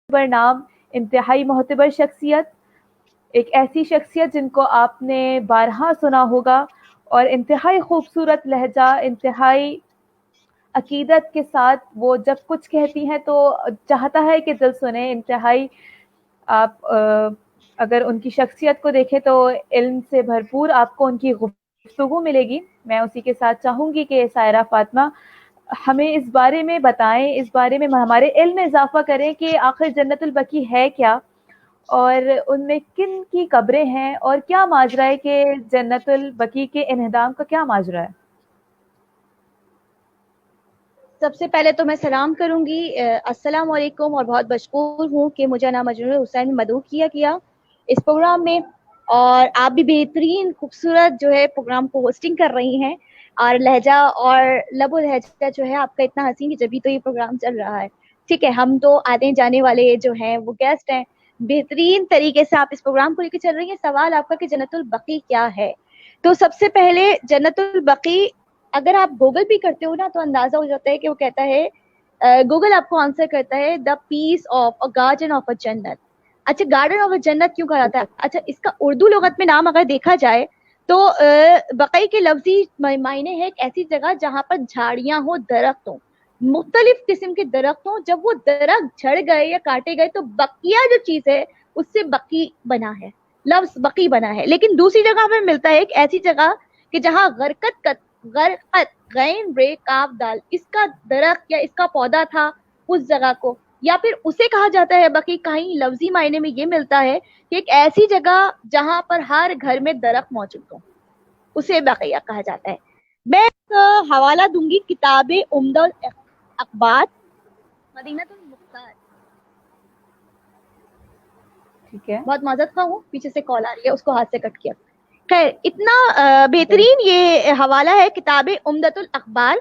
पर नाम इंतहाई मोहतबर शख्सियत, एक ऐसी शख्सियत जिनको आपने बारहा सुना होगा और इंतहाई खूबसूरत लहजा, इंतहाई अकीदत के साथ वो जब कुछ कहती हैं तो चाहता है कि दिल सुने। इंतहाई आप अगर उनकी शख्सियत को देखें तो इल्म से भरपूर आपको उनकी गुफ्तगू मिलेगी। मैं उसी के साथ चाहूँगी कि सायरा फातिमा हमें इस बारे में बताएं, इस बारे में हमारे इल्म में इजाफा करें कि आखिर जन्नतुल बकी है क्या और उनमें किन की कब्रें हैं और क्या माजरा है कि जन्नतुल बकी के इन्हदाम का क्या माजरा है। सबसे पहले तो मैं सलाम करूंगी, अस्सलाम वालेकुम, और बहुत मशकूर हूँ कि मुझे ना मजनून हुसैन मदऊ किया इस प्रोग्राम में। और आप भी बेहतरीन खूबसूरत जो है प्रोग्राम को होस्टिंग कर रही हैं, और लहजा और लबो लहजा जो है आपका इतना हसीन, जब तो ये प्रोग्राम चल रहा है। ठीक है, हम तो आने जाने वाले जो हैं वो गेस्ट हैं, बेहतरीन तरीके से आप इस प्रोग्राम को लेकर चल रही हैं। सवाल आपका कि जन्नतुल बकी क्या है, तो सबसे पहले जन्नतुल बकी अगर आप गूगल भी करते हो ना तो अंदाजा हो जाता है कि वो कहता है, गूगल आपको आंसर करता है the peace of a garden of a जन्नत। अच्छा, गार्डन ऑफ अ जन्नत क्यों कहा जाता है? अच्छा, इसका उर्दू लुगत में नाम अगर देखा जाए तो बकई के लफ्जी मायने है एक ऐसी जगह जहां पर झाड़ियां हो, दरख्त हो, मुख्तलिफ किस्म के दरख्त हो। जब वो दरख्त झड़ गए या काटे गए तो बकिया जो चीज है उससे बकी बना है, लफ्ज बकी बना है। लेकिन दूसरी जगह हमें मिलता है एक ऐसी जगह कि जहां गरकत गैन रे काफ दाल, इसका दरख्त या इसका पौधा था उस जगह को, या फिर उसे कहा जाता है बकी। कहीं लफ्जी मायने में ये मिलता है कि एक ऐसी जगह जहां पर हर घर में दरख्त मौजूद हो, उसे बकिया कहा जाता है। मैं हवाला दूंगी किताब उम्दुल अखबार मदीनतुल मुख्तार। ठीक है, बहुत माजरत खा हूँ, पीछे से कॉल आ रही है, उसको हाथ से कट किया। खैर, इतना बेहतरीन ये हवाला है किताब उम्दतुल अखबार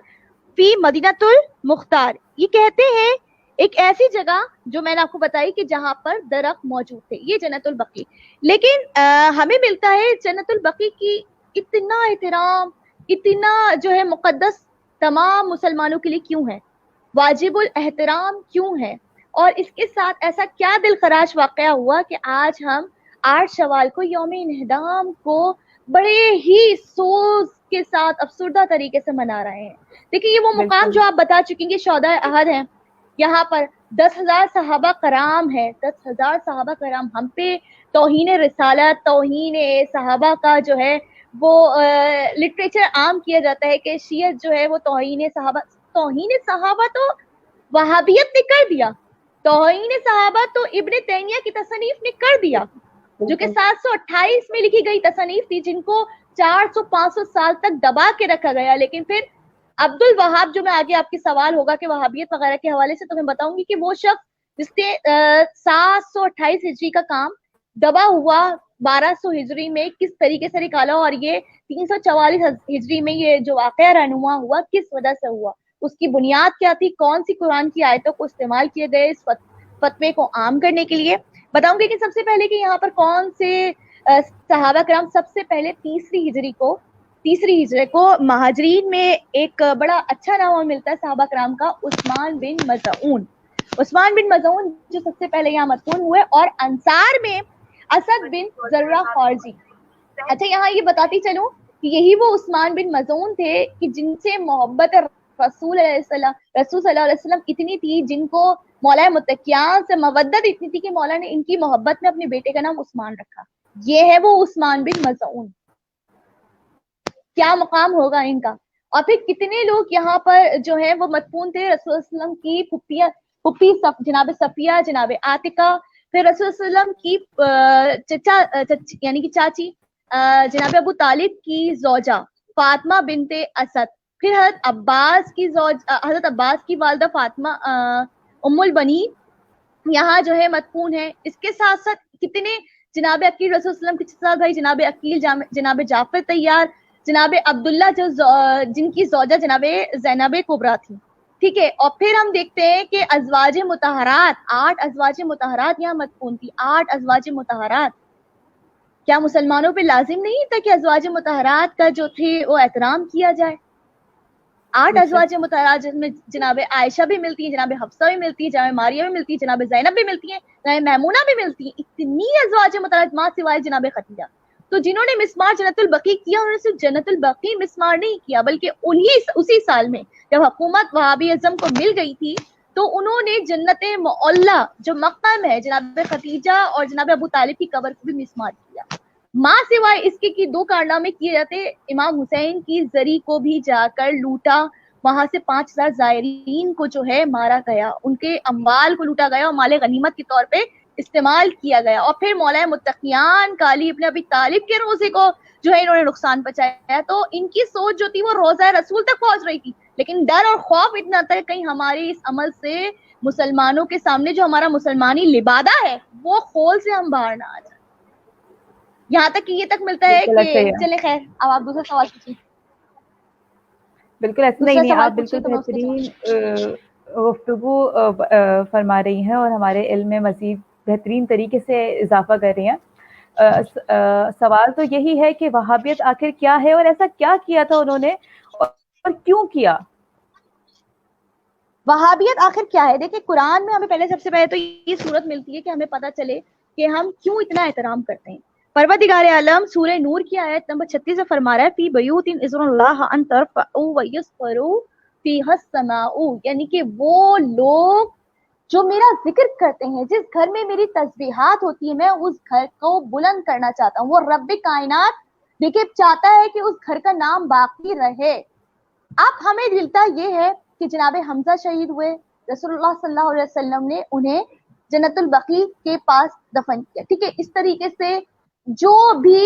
फी मदीनतुल मुख्तार। ये कहते हैं एक ऐसी जगह जो मैंने आपको बताई कि जहां पर दरख्त मौजूद थे, ये जन्नतुल बकी। लेकिन हमें मिलता है जन्नतुल बकी की इतना एहतराम, इतना जो है मुकद्दस तमाम मुसलमानों के लिए क्यों है, वाजिबुल एहतराम क्यों है, और इसके साथ ऐसा क्या दिल खराश वाकया हुआ कि आज हम 8 शवाल को यौम इन्हदाम को बड़े ही सोच के साथ अफसुर्दा तरीके से मना रहे हैं। देखिए, ये वो मुकाम जो आप बता चुकेंगे शौदा अहद है, यहाँ पर 10,000 सहाबा कराम है, 10,000 सहाबा कराम। हम पे तौहीन रिसालत, तौहीन सहाबा का जो है वो लिटरेचर आम किया जाता है कि शियत जो है वो तौहीन सहाबा तो वहाबियत ने कर दिया, तौहीन सहाबा तो इब्ने तैमिया की तसनीफ ने कर दिया, जो कि 728 में लिखी गई तसनीफ थी, जिनको 400-500 साल तक दबा के रखा गया। लेकिन फिर अब्दुल वहाब, जो मैं आगे आपके सवाल होगा कि वहाबियत वगैरह के हवाले से, तो मैं बताऊंगी कि वो शख्स जिसने 728 हिजरी का काम दबा हुआ 1200 हिजरी में किस तरीके से निकाला, और ये 344 हिजरी में ये जो वाकया रहनुमा हुआ किस वजह से हुआ, उसकी बुनियाद क्या थी, कौन सी कुरान की आयतों को इस्तेमाल किए गए इस फतवे को आम करने के लिए। बताऊंगी कि सबसे पहले कि यहाँ पर कौन से सहाबा करम सबसे पहले तीसरी हिजरी को महाजरीन में एक बड़ा अच्छा नाम मिलता है सहाबा करम का, उस्मान बिन मज़ऊन। उस्मान बिन मज़ऊन जो सबसे पहले यहाँ मदफून हुए, और अंसार में असद बिन ज़र्रा खारजी। अच्छा, यहाँ ये बताती चलूं कि यही वो उस्मान बिन मज़ऊन थे कि जिनसे मोहब्बत रसूल सल्लल्लाहु अलैहि वसल्लम इतनी थी, जिनको मौला मुत्तकियान से मवद्दत इतनी थी कि मौला ने इनकी मोहब्बत में अपने बेटे का नाम उस्मान रखा। ये है वो उस्मान बिन मज़ऊन। क्या मकाम होगा इनका। और फिर कितने लोग यहाँ पर जो है वो मदफून थे, रसूल सल्लम की फुप्पी जनाब सफिया, जनाब आतिका, फिर रसूल सल्लम की यानी कि चाची जनाब अबू तालिब की जोजा फातिमा बिनते असद, फिर हजरत अब्बास की वालदा फातिमा उम्मुल बनी यहाँ जो है मदफून है। इसके साथ साथ कितने जनाब अकील रसूल सल्लम के साथ भाई जनाब अकील, जनाब जाफर तैयार, जनाब अब्दुल्ला जो जिनकी जोजा जनाब ज़ैनब कुबरा थी। ठीक है, और फिर हम देखते हैं कि अज़वाज मुतहरात, 8 अज़वाज मुतहरात यहाँ मदफून थी। 8 अज़वाज मुतहरात, क्या मुसलमानों पे लाजिम नहीं था कि अज़वाज मुतहरात का जो थे वो एहतराम किया जाए? 8 अज़वाज मुतहरा जिसमें जनाब आयशा भी मिलती है, जनाब हफ्सा भी मिलती है, जनाब मारिया भी मिलती है, जनाब ज़ैनब भी मिलती है, जनाब मैमूना भी मिलती है, इतनी अज़वाज मुतहरा माँ सिवाय जनाब खदीजा। तो जिन्होंने मिस्मार जन्नतुल बकी किया, उन्होंने सिर्फ जन्नतुल बकी मिस्मार नहीं किया, बल्कि उसी साल में जब हुकूमत वहाबी अज़म को मिल गई थी तो उन्होंने जन्नत मुअल्ला जो मक़म है जनाब खदीजा और जनाब अबू तालिब की कब्र को भी मिस्मार किया। माँ सिवाय इसके की 2 कारनामे किए जाते। इमाम हुसैन की जरी को भी जाकर लूटा, वहां से 5000 जायरीन को जो है मारा गया, उनके अम्वाल को लूटा गया और माले गनीमत के तौर पे इस्तेमाल किया गया। और फिर मौलाए मुत्तकियान काली इब्न अबी तालिब के रोजे को जो है इन्होंने नुकसान पहुंचाया। तो इनकी सोच जो थी वो रोजा रसूल तक पहुंच रही थी, लेकिन डर और खौफ इतना था कि कहीं हमारे इस अमल से मुसलमानों के सामने जो हमारा मुसलमानी लिबादा है वो खोल से हम बाहर ना आ जाए। यहाँ तक कि ये तक मिलता है कि चले खैर अब आप दूसरा सवाल पूछिए। बिल्कुल ऐसा नहीं, आप बिल्कुल बेहतरीन गुफ्तगू फरमा रही हैं और हमारे इल्म में मजीद बेहतरीन तरीके से इजाफा कर रही हैं। सवाल तो यही है कि वहाबियत आखिर क्या है और ऐसा क्या किया था उन्होंने और क्यों किया? वहाबियत आखिर क्या है? देखिए कुरान में हमें सबसे पहले तो ये सूरत मिलती है कि हमें पता चले कि हम क्यों इतना एहतराम करते हैं। परवरदिगार आलम सूरह नूर की आयत नंबर 36 में फरमा रहा है फी बयूतिन इज़्नुल्लाह अन तरफ़अू व यज़्करू फ़ीहस समाउ, यानी कि वो लोग जो मेरा जिक्र करते हैं, जिस घर में मेरी तस्बीहात होती है, मैं उस घर को बुलंद करना चाहता हूँ। वो रब्बे कायनात देखिए चाहता है कि उस घर का नाम बाकी रहे। अब हमें मिलता ये है कि जनाब हमजा शहीद हुए, रसूलुल्लाह सल्लल्लाहु अलैहि वसल्लम ने उन्हें जन्नतुल बकी के पास दफन किया। ठीक है, इस तरीके से जो भी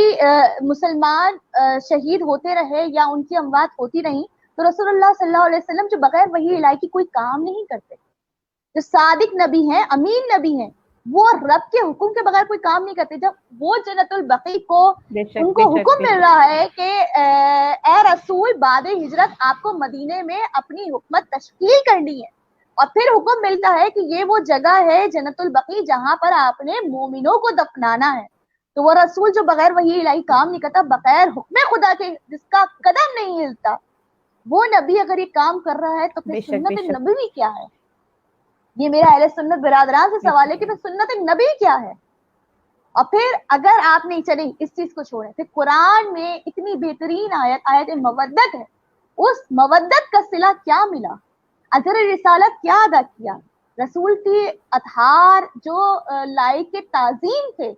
मुसलमान शहीद होते रहे या उनकी अमवात होती रही, तो रसूलुल्लाह सल्लल्लाहु अलैहि वसल्लम जो बगैर वही इलाही की कोई काम नहीं करते, जो सादिक नबी हैं, अमीन नबी हैं, वो रब के हुक्म के बगैर कोई काम नहीं करते। जब वो जन्नतुल बकी को उनको हुक्म मिल रहा है कि ए रसूल बाद हिजरत आपको मदीने में अपनी हुकूमत तश्कील करनी है, और फिर हुक्म मिलता है कि ये वो जगह है जन्नतुल बकी जहां पर आपने मोमिनों को दफनाना है, तो वो रसूल जो बगैर वही इलाही काम नहीं करता, बगैर हुक्म खुदा के जिसका कदम नहीं हिलता, वो नबी अगर ये काम कर रहा है तो फिर सुन्नत नबी क्या है? ये मेरा अहले सुन्नत बिरादरान से सवाल है कि फिर सुन्नत नबी क्या है? और फिर अगर आप नहीं चले इस चीज को छोड़े, फिर कुरान में इतनी बेहतरीन आयत मवद्दत है, उस मवद्दत का सिला क्या मिला? अजर रिसालत क्या अदा किया? रसूल की अतहार जो लायक ताजीम थे,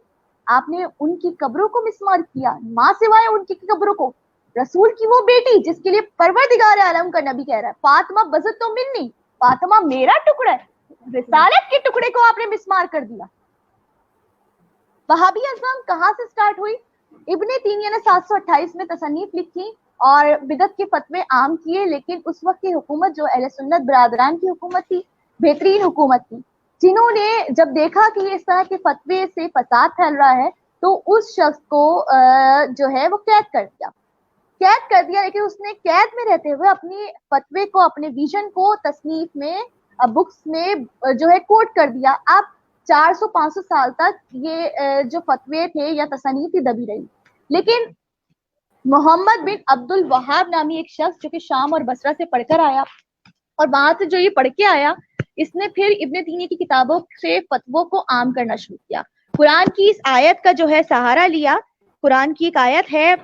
आपने उनकी कब्रों को मिस्मार किया, माँ सिवाय उनकी कब्रों को। रसूल की वो बेटी जिसके लिए परवरदिगार आलम का नबी कह रहा है फातिमा बज़त तो मिन्नी, फातिमा मेरा टुकड़ा है, रिसालत के टुकड़े को आपने मिस्मार कर दिया। वहाबी अज़म कहाँ से स्टार्ट हुई? इब्ने तीनिया ने 728 में तसनीफ लिखी और बिदत के फतवे आम किए, लेकिन उस वक्त की हुकूमत जो अहले सुन्नत बिरादरान की हुकूमत थी, बेहतरीन हुकूमत थी, जिन्होंने जब देखा कि इस तरह के फतवे से फसाद फैल रहा है तो उस शख्स को जो है वो कैद कर दिया। लेकिन उसने कैद में रहते हुए अपनी फतवे को, अपने विजन को तसनीफ में, बुक्स में जो है कोट कर दिया। अब 400-500 साल तक ये जो फतवे थे या तसनीफ थी दबी रही। लेकिन मोहम्मद बिन अब्दुल वहाब नामी एक शख्स जो कि शाम और बसरा से पढ़कर आया, और वहां से जो ये पढ़ के आया, इसने फिर इब्ने तीनिया की किताबों से फतवों को आम करना शुरू किया। कुरान की इस आयत का जो है सहारा लिया। कुरान की एक आयत है,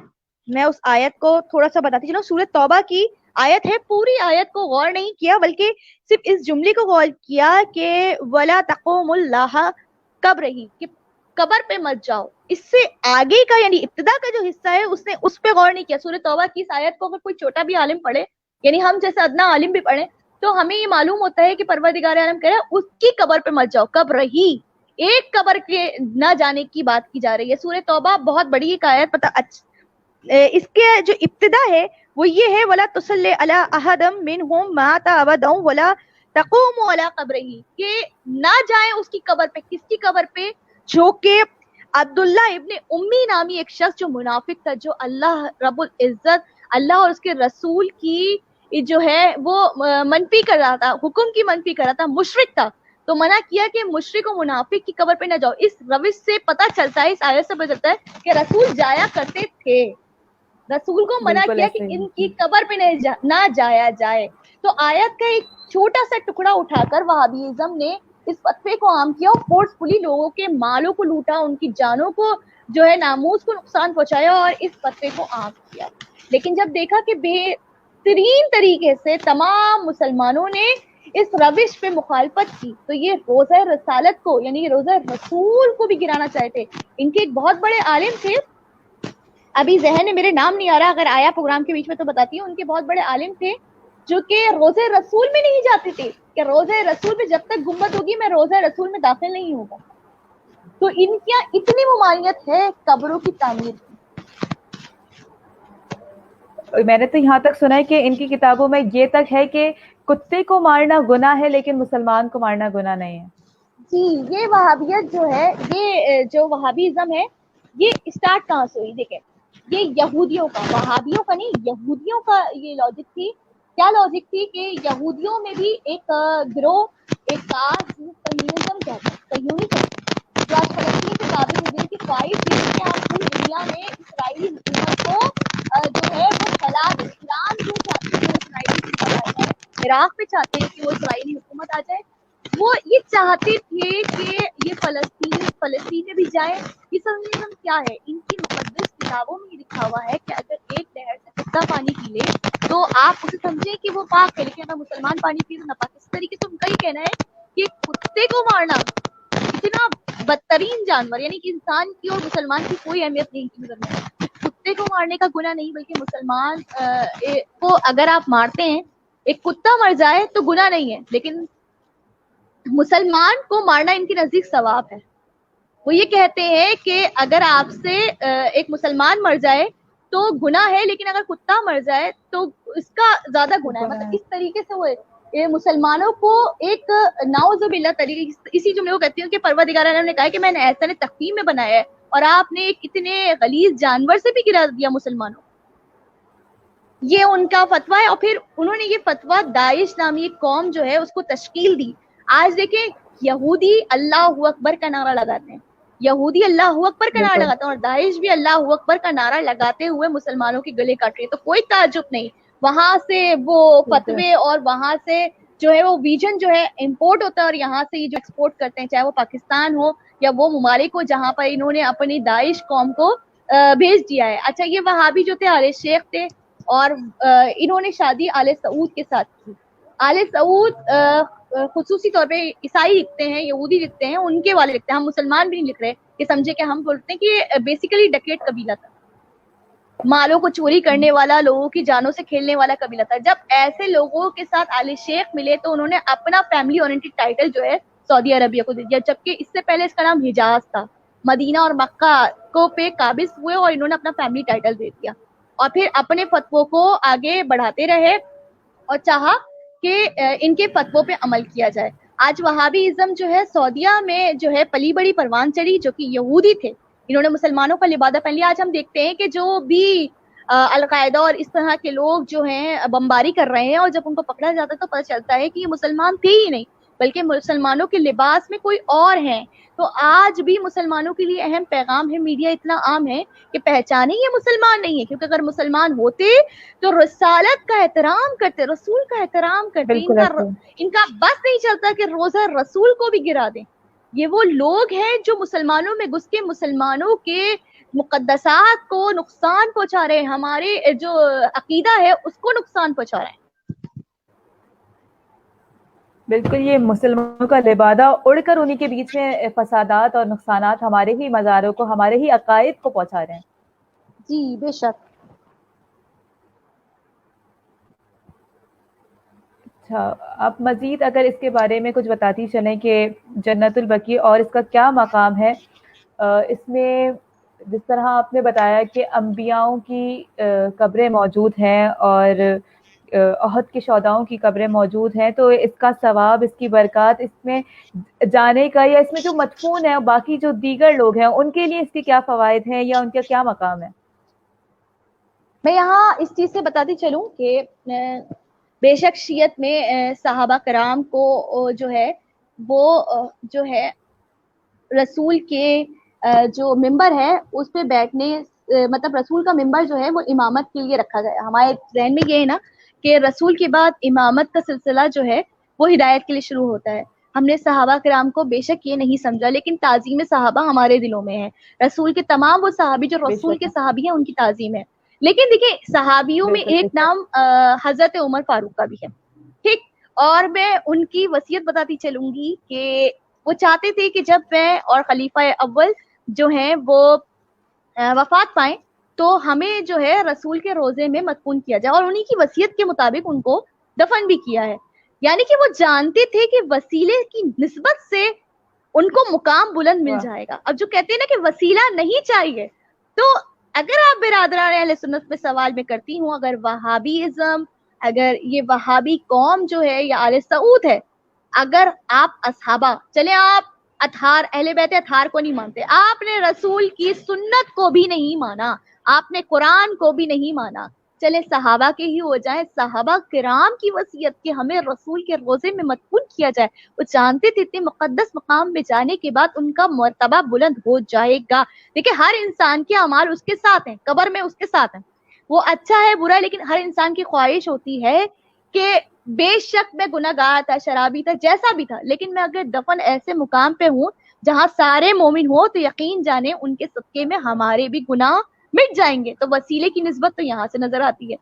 मैं उस आयत को थोड़ा सा बताती चलूं, सूरह तौबा की आयत है। पूरी आयत को गौर नहीं किया, बल्कि सिर्फ इस जुमले को गौर किया कि वला तक़ूमुल्लाह कब्रही, कि कब्र पे मत जाओ। इससे आगे का यानी इब्तिदा का जो हिस्सा है उसने उस पे गौर नहीं किया। सूरह तौबा की इस आयत को अगर कोई छोटा भी आलिम पढ़े, यानी हम जैसे अदना आलिम भी पढ़े, तो हमें ये मालूम होता है कि परवरदिगार आलम कह रहा है उसकी कब्र पे मत जाओ, कब्र ही, एक कब्र के न जाने की बात की जा रही है। सूरह तौबा बहुत बड़ी एक आयत, पता इसके जो इब्तिदा है वो ये है वला तुसल्ली अला अहदम मिनहुम माता अबदा वला तक़ूमु अला क़ब्रिही, कि ना जाए उसकी कब्र पे। किसकी कब्र पे? जो कि अब्दुल्ला इब्ने उम्मी नामी एक शख्स जो मुनाफिक था, जो अल्लाह रब्बुल इज्जत, अल्लाह और उसके रसूल की जो है वो मनफी कर रहा था, हुक्म की मनफी कर रहा था, मुशरिक था। तो मना किया कि मुशरिक और मुनाफिक की कब्र पे ना जाओ। इस रविश से पता चलता है, इस आयत से पता चलता है कि रसूल जाया करते थे। रसूल को मना बिल्कुल किया कि ऐसे ही। इनकी कब्र पे ना जाया जाए। तो आयत का एक छोटा सा टुकड़ा उठाकर वहाबीइज्म ने इस फतवे को आम किया और फोर्सफुली लोगों के मालों को लूटा, उनकी जानों को जो है नामूस को नुकसान पहुंचाया और इस फतवे को आम किया। लेकिन जब देखा कि बेहतरीन तरीके से तमाम मुसलमानों ने इस रविश पे मुखालफत की, तो ये रोज़ा रसालत को यानी रोज़ा रसूल को भी गिराना चाहते। इनके एक बहुत बड़े आलिम थे, अभी जहन में मेरे नाम नहीं आ रहा, अगर आया प्रोग्राम के बीच में तो बताती हूँ। उनके बहुत बड़े आलिम थे जो कि रोजे रसूल में नहीं जाते थे कि रोजे रसूल में जब तक गुम्बद होगी मैं रोजे रसूल में दाखिल नहीं होगा। तो इनकी इतनी मुमानियत है कब्रों की तामीर की। मैंने तो यहाँ तक सुना है कि इनकी किताबों में ये तक है कि कुत्ते को मारना गुनाह है लेकिन मुसलमान को मारना गुनाह नहीं है। जी, ये वहाबियत जो है, ये जो वहाबीज़म है, ये स्टार्ट कहाँ से हुई? देखें, ये यहूदियों का, वहाबियों का नहीं, यहूदियों का ये लॉजिक थी। क्या लॉजिक थी कि यहूदियों में भी एक गिरोह, एक कास्ट सह्यूनिज्म कहते हैं, सह्यूनिज्म, जो आज फलस्तीन के काबिल है, जिनकी ख्वाहिश थी कि आप पूरी दुनिया में इसराइली हुकूमत को जो है वो फैला दें। ईरान जो चाहते हैं वो इसराइली हुकूमत आ जाए, इराक में चाहते हैं कि वो इसराइली हुकूमत आ जाए, वो ये चाहते थे कि ये फलस्तीन में भी जाए। ये सह्यूनिज्म क्या है? इनकी मुक़द्दस किताबों में ये लिखा हुआ है कि अगर एक नहर से कुत्ता पानी पी ले तो आप उसे समझें कि वो पाक है, लेकिन अगर मुसलमान पानी पिए तो नापाक। इस तरीके से उनका ही कहना है कि कुत्ते को मारना, इतना बदतरीन जानवर, यानी कि इंसान की और मुसलमान की कोई अहमियत नहीं की नजर में, कुत्ते को मारने का गुनाह नहीं, बल्कि मुसलमान को अगर आप मारते हैं, एक कुत्ता मर जाए तो गुनाह नहीं है, लेकिन मुसलमान को मारना इनके नजदीक सवाब है। वो ये कहते हैं कि अगर आपसे एक मुसलमान मर जाए तो गुनाह है, लेकिन अगर कुत्ता मर जाए तो इसका ज्यादा गुनाह है। मतलब इस तरीके से वो ये मुसलमानों को एक नाउजुबिल्लाह तरीके, इसी जुमले को कहती हूँ कि परवरदिगार ने कहा है कि मैंने ऐसा तकवीम में बनाया है और आपने एक इतने गलीज जानवर से भी गिरा दिया मुसलमानों। ये उनका फतवा है और फिर उन्होंने ये फतवा दाइश नामी एक कौम जो है उसको तश्कील दी। आज देखें, यहूदी अल्लाहु अकबर का नारा लगाते हैं, यहूदी अल्लाहु अकबर का नारा लगाते हैं, और दाइश भी अल्लाहु अकबर का नारा लगाते हुए मुसलमानों के गले काट रही है। तो कोई ताज्जुब नहीं, वहां से वो फतवे और वहां से जो है वो विजन जो है इंपोर्ट होता है और यहाँ से ये जो एक्सपोर्ट करते हैं, चाहे वो पाकिस्तान हो या वो ममालिक हो जहाँ पर इन्होंने अपनी दाइश कौम को भेज दिया है। अच्छा, ये वहाबी जो थे आले शेख थे और इन्होंने शादी आले सऊद के साथ की। आले सऊद खुसूसी तौर पे ईसाई लिखते हैं, यहूदी लिखते हैं, उनके वाले लिखते हैं, हम मुसलमान भी नहीं लिख रहे कि समझे कि हम बोलते हैं कि बेसिकली डकैत कबीला था, मालों को चोरी करने वाला, लोगों की जानों से खेलने वाला कबीला था। जब ऐसे लोगों के साथ आले शेख मिले तो उन्होंने अपना फैमिली ओरिएंटेड टाइटल जो है सऊदी अरबिया को दे दिया, जबकि इससे पहले इसका नाम हिजाज था। मदीना और मक्का को पे काबिज हुए और इन्होंने अपना फैमिली टाइटल दे दिया और फिर अपने फतवों को आगे बढ़ाते रहे और चाहा कि इनके फतवों पे अमल किया जाए। आज वहाबीइज्म जो है सऊदिया में जो है पली बड़ी परवान चढ़ी, जो कि यहूदी थे, इन्होंने मुसलमानों का लिबादा पहन लिया। आज हम देखते हैं कि जो भी अलकायदा और इस तरह के लोग जो हैं बमबारी कर रहे हैं और जब उनको पकड़ा जाता है तो पता चलता है कि ये मुसलमान थे ही नहीं, बल्कि मुसलमानों के लिबास में कोई और हैं। तो आज भी मुसलमानों के लिए अहम पैगाम है, मीडिया इतना आम है कि पहचाने ये मुसलमान नहीं है, क्योंकि अगर मुसलमान होते तो रसालत का एहतराम करते, रसूल का एहतराम करते। इनका बस नहीं चलता कि रोजा रसूल को भी गिरा दें। ये वो लोग हैं जो मुसलमानों में घुस के मुसलमानों के मुकद्दसात को नुकसान पहुंचा रहे हैं, हमारे जो अकीदा है उसको नुकसान पहुंचा रहे हैं। बिल्कुल, ये मुसलमानों का लिबादा उड़कर उन्हीं के बीच में फसादात और नुकसानात हमारे ही मज़ारों को, हमारे ही अकायद को पहुंचा रहे हैं। जी बेशक। अच्छा, आप मजीद अगर इसके बारे में कुछ बताती चलें कि जन्नतुल बकी और इसका क्या मकाम है। इसमें जिस तरह आपने बताया कि अंबियाओं की कब्रें मौजूद हैं और अहद के शौदाओं की कब्रें मौजूद हैं, तो इसका सवाब, इसकी बरकत इसमें जाने का, या इसमें जो मदफून है बाकी जो दीगर लोग हैं उनके लिए इसके क्या फ़वाइद हैं या उनका क्या मकाम है? मैं यहाँ इस चीज़ से बताती चलूँ कि बेशक शियत में सहाबा कराम को जो है वो जो है रसूल के जो मिंबर है उस पे बैठने مطلب رسول کا منبر جو ہے وہ امامت کے لیے رکھا گیا. ہمارے ذہن میں یہ ہے نا کہ رسول کے بعد امامت کا سلسلہ جو ہے وہ ہدایت کے لیے شروع ہوتا ہے. ہم نے صحابہ کرام کو بے شک یہ نہیں سمجھا، لیکن تعظیم صحابہ ہمارے دلوں میں ہے. رسول کے تمام وہ صحابی جو بے رسول شک کے صحابی ہیں ان کی تعظیم ہے. لیکن دیکھیں صحابیوں میں بالکل بے ایک شک نام حضرت عمر فاروق کا بھی ہے، ٹھیک. اور میں ان کی وصیت بتاتی چلوں گی کہ وہ چاہتے تھے کہ جب میں اور خلیفہ اول جو ہیں وہ وفات پائیں تو ہمیں جو ہے رسول کے روزے میں مدفون کیا جائے، اور انہی کی وصیت کے مطابق ان کو دفن بھی کیا ہے. یعنی کہ وہ جانتے تھے کہ وسیلے کی نسبت سے ان کو مقام بلند مل واہ جائے گا. اب جو کہتے ہیں نا کہ وسیلہ نہیں چاہیے، تو اگر آپ برادران اہل سنت میں سوال میں کرتی ہوں، اگر وہابیزم، اگر یہ وہابی قوم جو ہے یا آل سعود ہے، اگر آپ اصحابہ چلے، آپ اطہار اہل بیت اطہار کو نہیں مانتے، آپ نے رسول کی سنت کو بھی نہیں مانا، آپ نے قرآن کو بھی نہیں مانا، چلے صحابہ کے ہی ہو جائیں، صحابہ کرام کی وصیت کہ ہمیں رسول کے روزے میں مدفون کیا جائے، وہ جانتے تھے اتنے مقدس مقام میں جانے کے بعد ان کا مرتبہ بلند ہو جائے گا. دیکھیں ہر انسان کے اعمال اس کے ساتھ ہیں، قبر میں اس کے ساتھ ہیں، وہ اچھا ہے برا ہے، لیکن ہر انسان کی خواہش ہوتی ہے کہ بے شک میں گناہ گار تھا، شرابی تھا، جیسا بھی تھا، لیکن میں اگر دفن ایسے مقام پہ ہوں جہاں سارے مومن ہو تو یقین جانے ان کے صدقے میں ہمارے بھی گناہ مٹ جائیں گے. تو وسیلے کی نسبت تو یہاں سے نظر آتی ہے.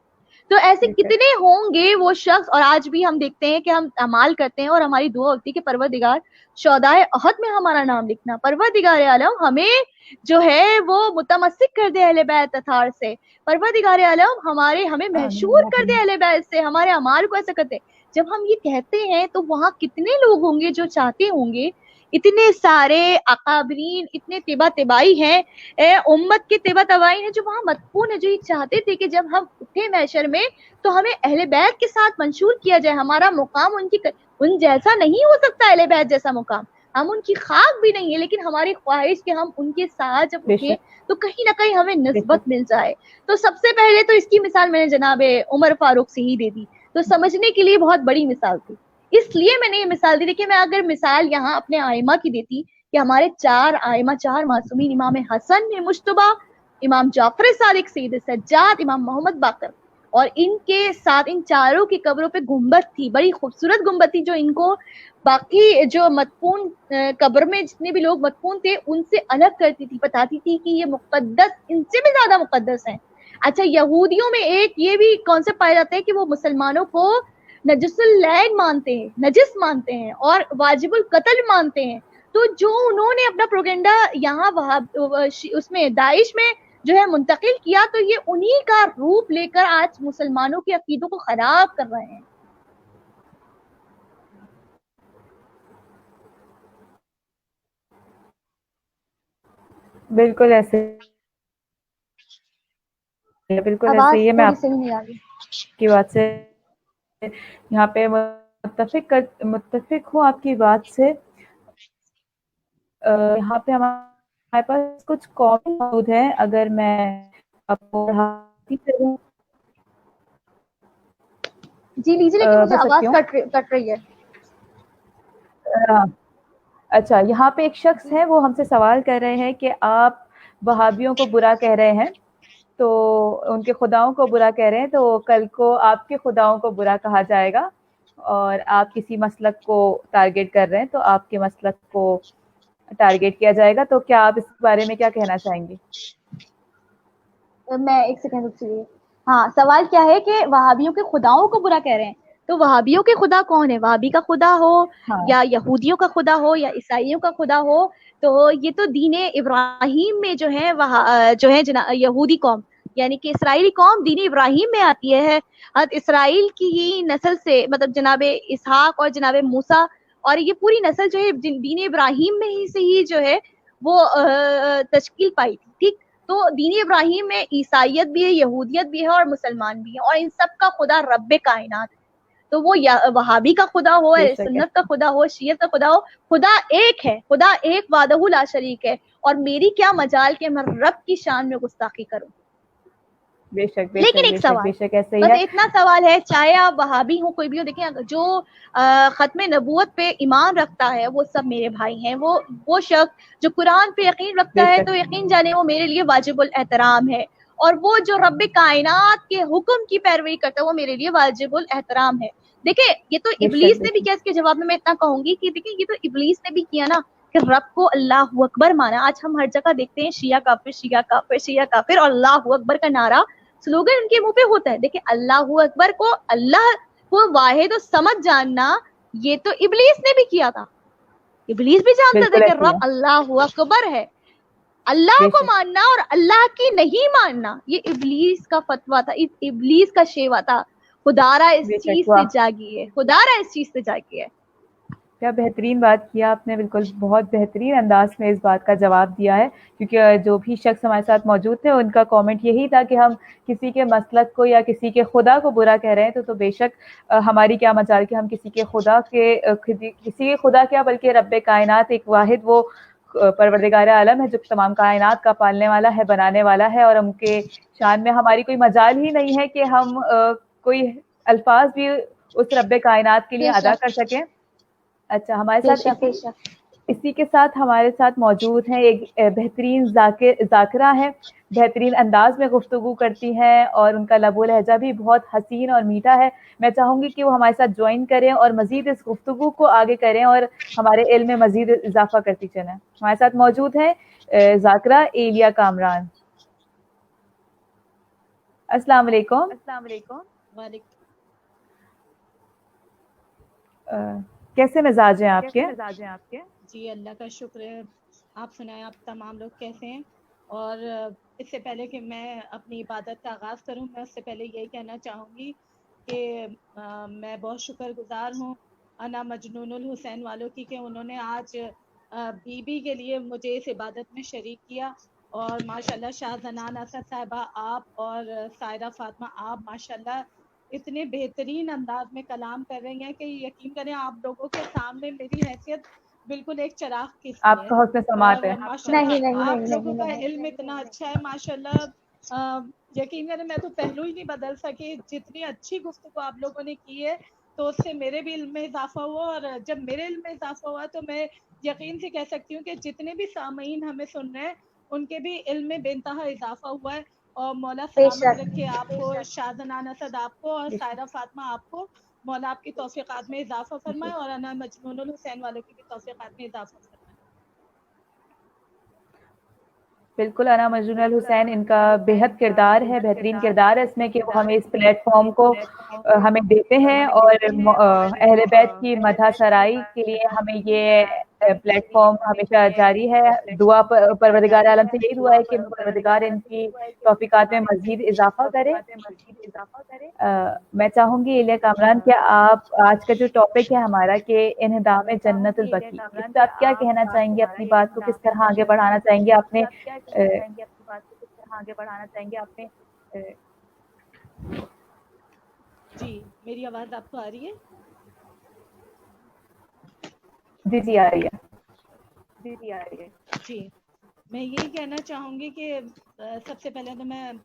تو ایسے بے شک کتنے ہوں گے وہ شخص، اور آج بھی ہم دیکھتے ہیں کہ ہم اعمال کرتے ہیں اور ہماری دعا ہوتی ہے کہ پروردگار شہدائے احد میں ہمارا نام لکھنا، پروردگار عالم ہمیں جو ہے وہ متمسک کر دے اہل بیت اطہار سے، پروردگار عالم ہمیں آمین محشور کر دے آمین اہل بیت سے، ہمارے اعمال کو ایسا کر دے. جب ہم یہ کہتے ہیں تو وہاں کتنے لوگ ہوں گے جو چاہتے ہوں گے، اتنے سارے اکابرین، اتنے تبا تبائی ہیں، امت کے تبا تبائی ہیں جو وہاں مدفون ہے، جو یہ چاہتے تھے کہ جب ہم اٹھے محشر میں تو ہمیں اہل بیت کے ساتھ منشور کیا جائے، ہمارا مقام ان جیسا نہیں ہو سکتا، اہل بیت جیسا مقام، ہم ان کی خاک بھی نہیں ہے، لیکن ہماری خواہش کہ ہم ان کے ساتھ جب بے اٹھے شک تو کہیں نہ کہیں ہمیں بے شک نسبت مل جائے. تو سب سے پہلے تو اس کی مثال میں نے جناب عمر فاروق سے ہی دے دی، تو سمجھنے کے لیے بہت بڑی مثال تھی، اس لیے میں نے یہ مثال دی. دیکھیے میں اگر مثال یہاں اپنے آئمہ کی دیتی کہ ہمارے چار آئمہ، چار معصومین، امام حسن مجتبی، امام جعفر صادق، سید سجاد، امام محمد باقر، اور ان کے ساتھ ان چاروں کی قبروں پہ گنبد تھی، بڑی خوبصورت گنبد تھی جو ان کو باقی جو مدفون قبر میں جتنے بھی لوگ مدفون تھے ان سے الگ کرتی تھی، بتاتی تھی کہ یہ مقدس، ان سے بھی زیادہ مقدس ہیں. اچھا یہودیوں میں ایک یہ بھی کانسیپٹ پایا جاتا ہے کہ وہ مسلمانوں کو نجس العین مانتے ہیں، نجس مانتے ہیں اور واجب القتل مانتے ہیں. تو جو انہوں نے اپنا پروپیگنڈا یہاں اس میں داعش میں جو ہے منتقل کیا، تو یہ انہی کا روپ لے کر آج مسلمانوں کے عقیدوں کو خراب کر رہے ہیں. بالکل ایسے بالکل ایسے آواز ہی ہے. میں تھوڑی آپ صحیح نہیں آ رہی. کی بات سے یہاں پہ متفق ہوں آپ کی بات سے. یہاں پہ ہمارے پاس کچھ قوم موجود ہیں، اگر میں آپ کو پڑھاتی چلوں جی لیجیے، لیکن مجھے پڑھ سکتی آواز ہوں. کٹ رہی ہے. اچھا یہاں پہ ایک شخص ہے، وہ ہم سے سوال کر رہے ہیں کہ آپ وہابیوں کو برا کہہ رہے ہیں، تو ان کے خداؤں کو برا کہہ رہے ہیں، تو کل کو آپ کے خداؤں کو برا کہا جائے گا، اور آپ کسی مسلک کو ٹارگیٹ کر رہے ہیں تو آپ کے مسلک کو ٹارگیٹ کیا جائے گا. تو کیا آپ اس بارے میں کیا کہنا چاہیں گے؟ میں ایک سیکنڈ رک چاہیے. ہاں سوال کیا ہے کہ وہابیوں کے خداؤں کو برا کہہ رہے ہیں، تو وہابیوں کے خدا کون ہے؟ وہابی کا خدا ہو ہاں یا یہودیوں کا خدا ہو یا عیسائیوں کا خدا ہو، تو یہ تو دین ابراہیم میں جو ہے جو ہے یہودی قوم یعنی کہ اسرائیلی قوم دین ابراہیم میں آتی ہے. اسرائیل کی ہی نسل سے، مطلب جناب اسحاق اور جناب موسیٰ، اور یہ پوری نسل جو ہے دین ابراہیم میں ہی سے ہی جو ہے وہ تشکیل پائی تھی. ٹھیک، تو دین ابراہیم میں عیسائیت بھی ہے، یہودیت بھی ہے اور مسلمان بھی ہے، اور ان سب کا خدا رب کائنات ہے. تو وہ وہابی کا خدا ہو، بے شک سنت کا خدا ہو، شیعت کا خدا ہو، خدا ایک ہے، خدا ایک وحدہ لا شریک ہے. اور میری کیا مجال کہ میں رب کی شان میں گستاخی کروں. बेशक लेकिन बेशक एक बेशक सवाल, बेशक ऐसे ही बस है। इतना सवाल है, चाहे आप वहाबी हो कोई भी हो, देखें जो खत्म नबूवत पे ईमान रखता है वो सब मेरे भाई हैं। वो शख्स जो कुरान पे यकीन रखता है बेशक तो यकीन जाने वो मेरे लिए वाजिबुल एहतराम है, और वो जो रब कायनात के हुक्म की पैरवी करता है वो मेरे लिए वाजिबुल एहतराम है। देखिए ये तो बेशक इबलीस ने भी बेशक किया, इसके जवाब में मैं इतना कहूंगी कि देखिए ये तो इबलीस ने भी किया ना, कि रब को अल्लाह अकबर माना। आज हम हर जगह देखते हैं शिया काफिर शिया काफिर शिया काफिर, और अल्लाह अकबर का नारा स्लोगन उनके मुंह पे होता है। देखिए अल्लाह अकबर को, अल्लाह को वाहिद और समझ जानना, ये तो इबलीस ने भी किया था। इबलीस भी जानता था बिल्कुल कि ऐसे ही रब है। अल्लाह अकबर है। अल्लाह को बेशक मानना और अल्लाह की नहीं मानना, ये इबलीस का फतवा था, इबलीस का शेवा था। खुदारा इस बेशक, चीज से वाह जागी है, खुदारा इस चीज से जागी है। क्या बेहतरीन बात किया आपने, बिल्कुल बहुत बेहतरीन अंदाज में इस बात का जवाब दिया है। क्योंकि जो भी शख्स हमारे साथ मौजूद थे उनका कमेंट यही था कि हम किसी के मसलक को या किसी के खुदा को बुरा कह रहे हैं तो बेशक हमारी क्या मजाल कि हम किसी के खुदा के किसी के खुदा क्या बल्कि रब्बे कायनात एक वाहिद वो परवरदिगार आलम है जो तमाम कायनात का पालने वाला है, बनाने वाला है, और उनके शान में हमारी कोई मजाल ही नहीं है कि हम कोई अल्फाज भी उस रब्बे कायनात के लिए अदा बेशक कर सकें। अच्छा, हमारे साथ बेशक बेशक। इसी के साथ हमारे साथ मौजूद हैं एक बेहतरीन ज़ाकिरा हैं, बेहतरीन अंदाज में गुफ्तगू करती हैं और उनका लबो लहजा भी बहुत हसीन और मीठा है। मैं चाहूँगी कि वो हमारे साथ ज्वाइन करें और मज़ीद इस गुफ्तगू को आगे करें और हमारे इल्म में मज़ीद इजाफ़ा करती चलें। हमारे साथ मौजूद हैं ज़ाकिरा एलिया कामरान। अस्सलाम वालेकुम। अ, कैसे मिजाज हैं आपके? जी अल्लाह का शुक्र है। आप सुनाएं, आप तमाम लोग कैसे हैं? और इससे पहले कि मैं अपनी इबादत का आगाज़ करूं, मैं उससे पहले यही कहना चाहूँगी कि मैं बहुत शुक्रगुजार हूँ अना मजनूनुल हुसैन वालों की कि उन्होंने आज बीबी के लिए मुझे इस इबादत में शरीक किया। और माशाल्लाह शाहजनान असद साहिबा आप और सायरा फातिमा आप माशाल्लाह इतने बेहतरीन अंदाज में कलाम कर रही हैं कि यकीन करें आप लोगों के सामने मेरी हैसियत बिल्कुल एक चिराग की सी है। आपका हुस्न समात और है। नहीं माशाल्लाह नहीं नहीं आप नहीं लोगों का नहीं। इल्म इतना अच्छा है माशाल्लाह। यकीन करें मैं तो पहलू ही नहीं बदल सकी, जितनी अच्छी गुफ्तगू आप लोगों ने की है तो उससे मेरे भी इल्म में इजाफा हुआ। और जब मेरे इल्म में इजाफा हुआ तो मैं यकीन से कह सकती हूँ कि जितने भी सामईन हमें सुन रहे हैं उनके भी इल्म में बेइंतहा इजाफा हुआ है। और मौला सलामत बेशक रखे आपको, शाहजनान असद आपको और सायरा फातिमा आपको। मौला आपकी तौफीकात में इजाफा फरमाए और अना मजनूनुल हुसैन वालों की भी तौफीकात में इजाफा फरमाए। बिल्कुल, अना मजनून हुसैन इनका बेहद किरदार है, बेहतरीन किरदार है इसमें कि वो हमें इस प्लेटफ़ॉर्म को हमें देते हैं और अहले बैत की मदह सराई के लिए हमें ये प्लेटफ़ॉर्म हमेशा जारी है। दुआ परवरदिगार आलम से यही दुआ है कि परवरदिगार इनकी तौफ़ीकात में मज़ीद इज़ाफ़ा करे। मैं चाहूँगी एलिया कामरान क्या आप आज का जो टॉपिक है हमारा कि इन्हिदाम जन्नतुल बकी, इस पे आप क्या कहना चाहेंगे? अपनी बात को किस तरह आगे बढ़ाना चाहेंगे? आपने जी मेरी आवाज़ आपको आ रही है? जी, जी आ रही है। जी मैं यही कहना चाहूँगी कि सबसे पहले तो मैं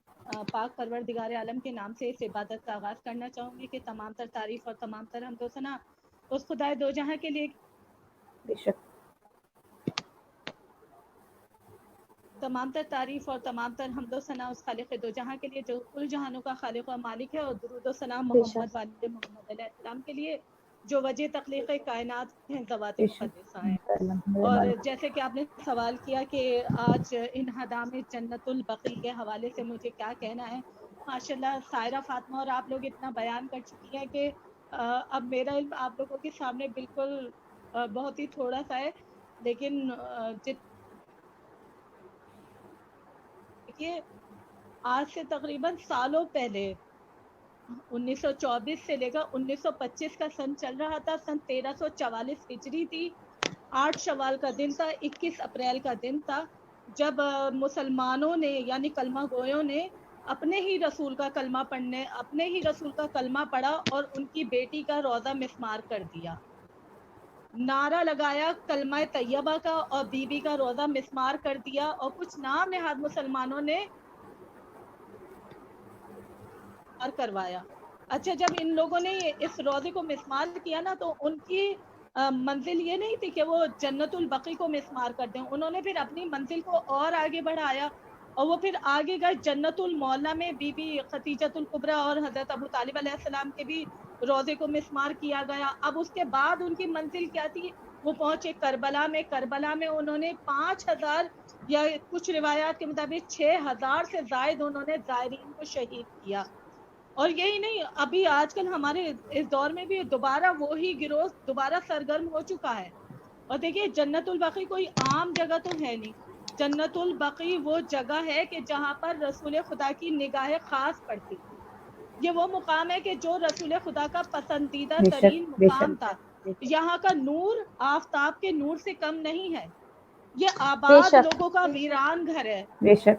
पाक परवरदिगार आलम के नाम से इस इबादत का आगाज़ करना चाहूँगी कि तमाम तर तारीफ़ और तमाम तर हमदो सना उस खुदाए दो जहाँ के लिए, बेशक तमाम तर तारीफ़ और तमाम तर हमदो सना उस खालिक दो जहाँ के लिए जो कुल जहानों का खालिक और मालिक है। और दुरूद व सलाम मोहम्मद वाले मोहम्मद अलैहिस्सलाम के लिए जो वजह तख्लीक़ कायनात हैं, ज़वात मुक़द्दसा हैं। और जैसे कि आपने सवाल किया कि आज इन्हदाम जन्नतुल बकी के हवाले से मुझे क्या कहना है, माशाल्लाह सायरा फातिमा और आप लोग इतना बयान कर चुकी हैं कि अब मेरा इल्म आप लोगों के सामने बिल्कुल बहुत ही थोड़ा सा है। लेकिन देखिए आज से तकरीबन सालों पहले 1924 से लेकर 1925 का सन चल रहा था। सन 1344 हिजरी थी। 8 शवाल का दिन था, 21 अप्रैल का दिन था जब मुसलमानों ने यानी कलमा गोयों ने अपने ही रसूल का कलमा पढ़ा और उनकी बेटी का रोजा मिस्मार कर दिया। नारा लगाया कलमा तैयबा का और बीबी का रोजा मिस्मार कर दिया। और कुछ नाम नहाद मुसलमानों ने मिसमार करवाया। अच्छा, जब इन लोगों ने इस रोजे को मिसमार किया ना, तो उनकी मंजिल ये नहीं थी कि वो जन्नतुल बकी को मिसमार कर दें, उन्होंने फिर अपनी मंजिल को और आगे बढ़ाया और वो फिर आगे गए जन्नतुल मौला में बीबी खतीजतुल कुबरा और हजरत अबू तालिब अलैहिस्सलाम के भी रोजे को मिसमार किया गया। अब उसके बाद उनकी मंजिल क्या थी, वो पहुंचे करबला में। करबला में उन्होंने 5000 या कुछ रिवायात के मुताबिक 6000 से जायद उन्होंने जायरीन को शहीद किया। और यही नहीं, अभी आजकल हमारे इस दौर में भी दोबारा वही गिरोह दोबारा सरगर्म हो चुका है। और देखिए, जन्नतुल बकी कोई आम जगह तो है नहीं, जन्नतुल बकी वो जगह है कि जहाँ पर रसूल खुदा की निगाह खास पड़ती। ये वो मुकाम है कि जो रसूल खुदा का पसंदीदा तरीन मुकाम था। यहाँ का नूर आफताब के नूर से कम नहीं है। ये आबाद लोगों का वीरान घर है,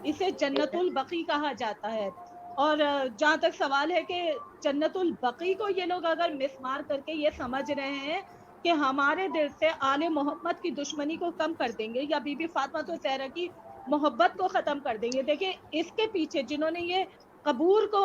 इसे जन्नतुल बकी कहा जाता है। और जहाँ तक सवाल है कि जन्नतुल बकी को ये लोग अगर मिसमार करके ये समझ रहे हैं कि हमारे दिल से आले मोहम्मद की दुश्मनी को कम कर देंगे या बीबी फातिमा तो ज़हरा की मोहब्बत को ख़त्म कर देंगे, देखिए इसके पीछे जिन्होंने ये कबूर को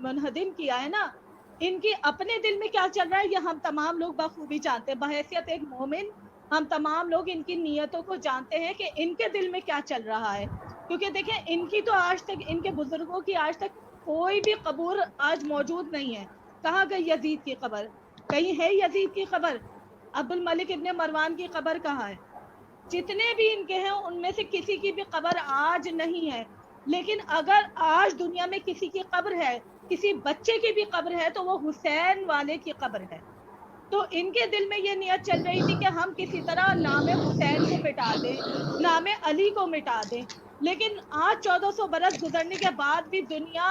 मुनहदिम किया है ना, इनके अपने दिल में क्या चल रहा है ये हम तमाम लोग बखूबी जानते हैं। बहैसियत एक मोमिन हम तमाम लोग इनकी नीयतों को जानते हैं कि इनके दिल में क्या चल रहा है। क्योंकि देखें, इनकी तो आज तक, इनके बुजुर्गों की आज तक कोई भी कबूर आज मौजूद नहीं है। कहाँ गई यजीद की कब्र? कहीं है यजीद की कब्र? अब्दुल मलिक इब्ने मरवान की कब्र कहाँ है? जितने भी इनके हैं उनमें से किसी की भी कब्र आज नहीं है। लेकिन अगर आज दुनिया में किसी की कब्र है, किसी बच्चे की भी कब्र है, तो वो हुसैन वाले की कब्र है। तो इनके दिल में ये नियत चल रही थी कि हम किसी तरह नाम हुसैन को मिटा दें, नाम अली को मिटा दें। लेकिन आज 1400 बरस गुजरने के बाद भी दुनिया,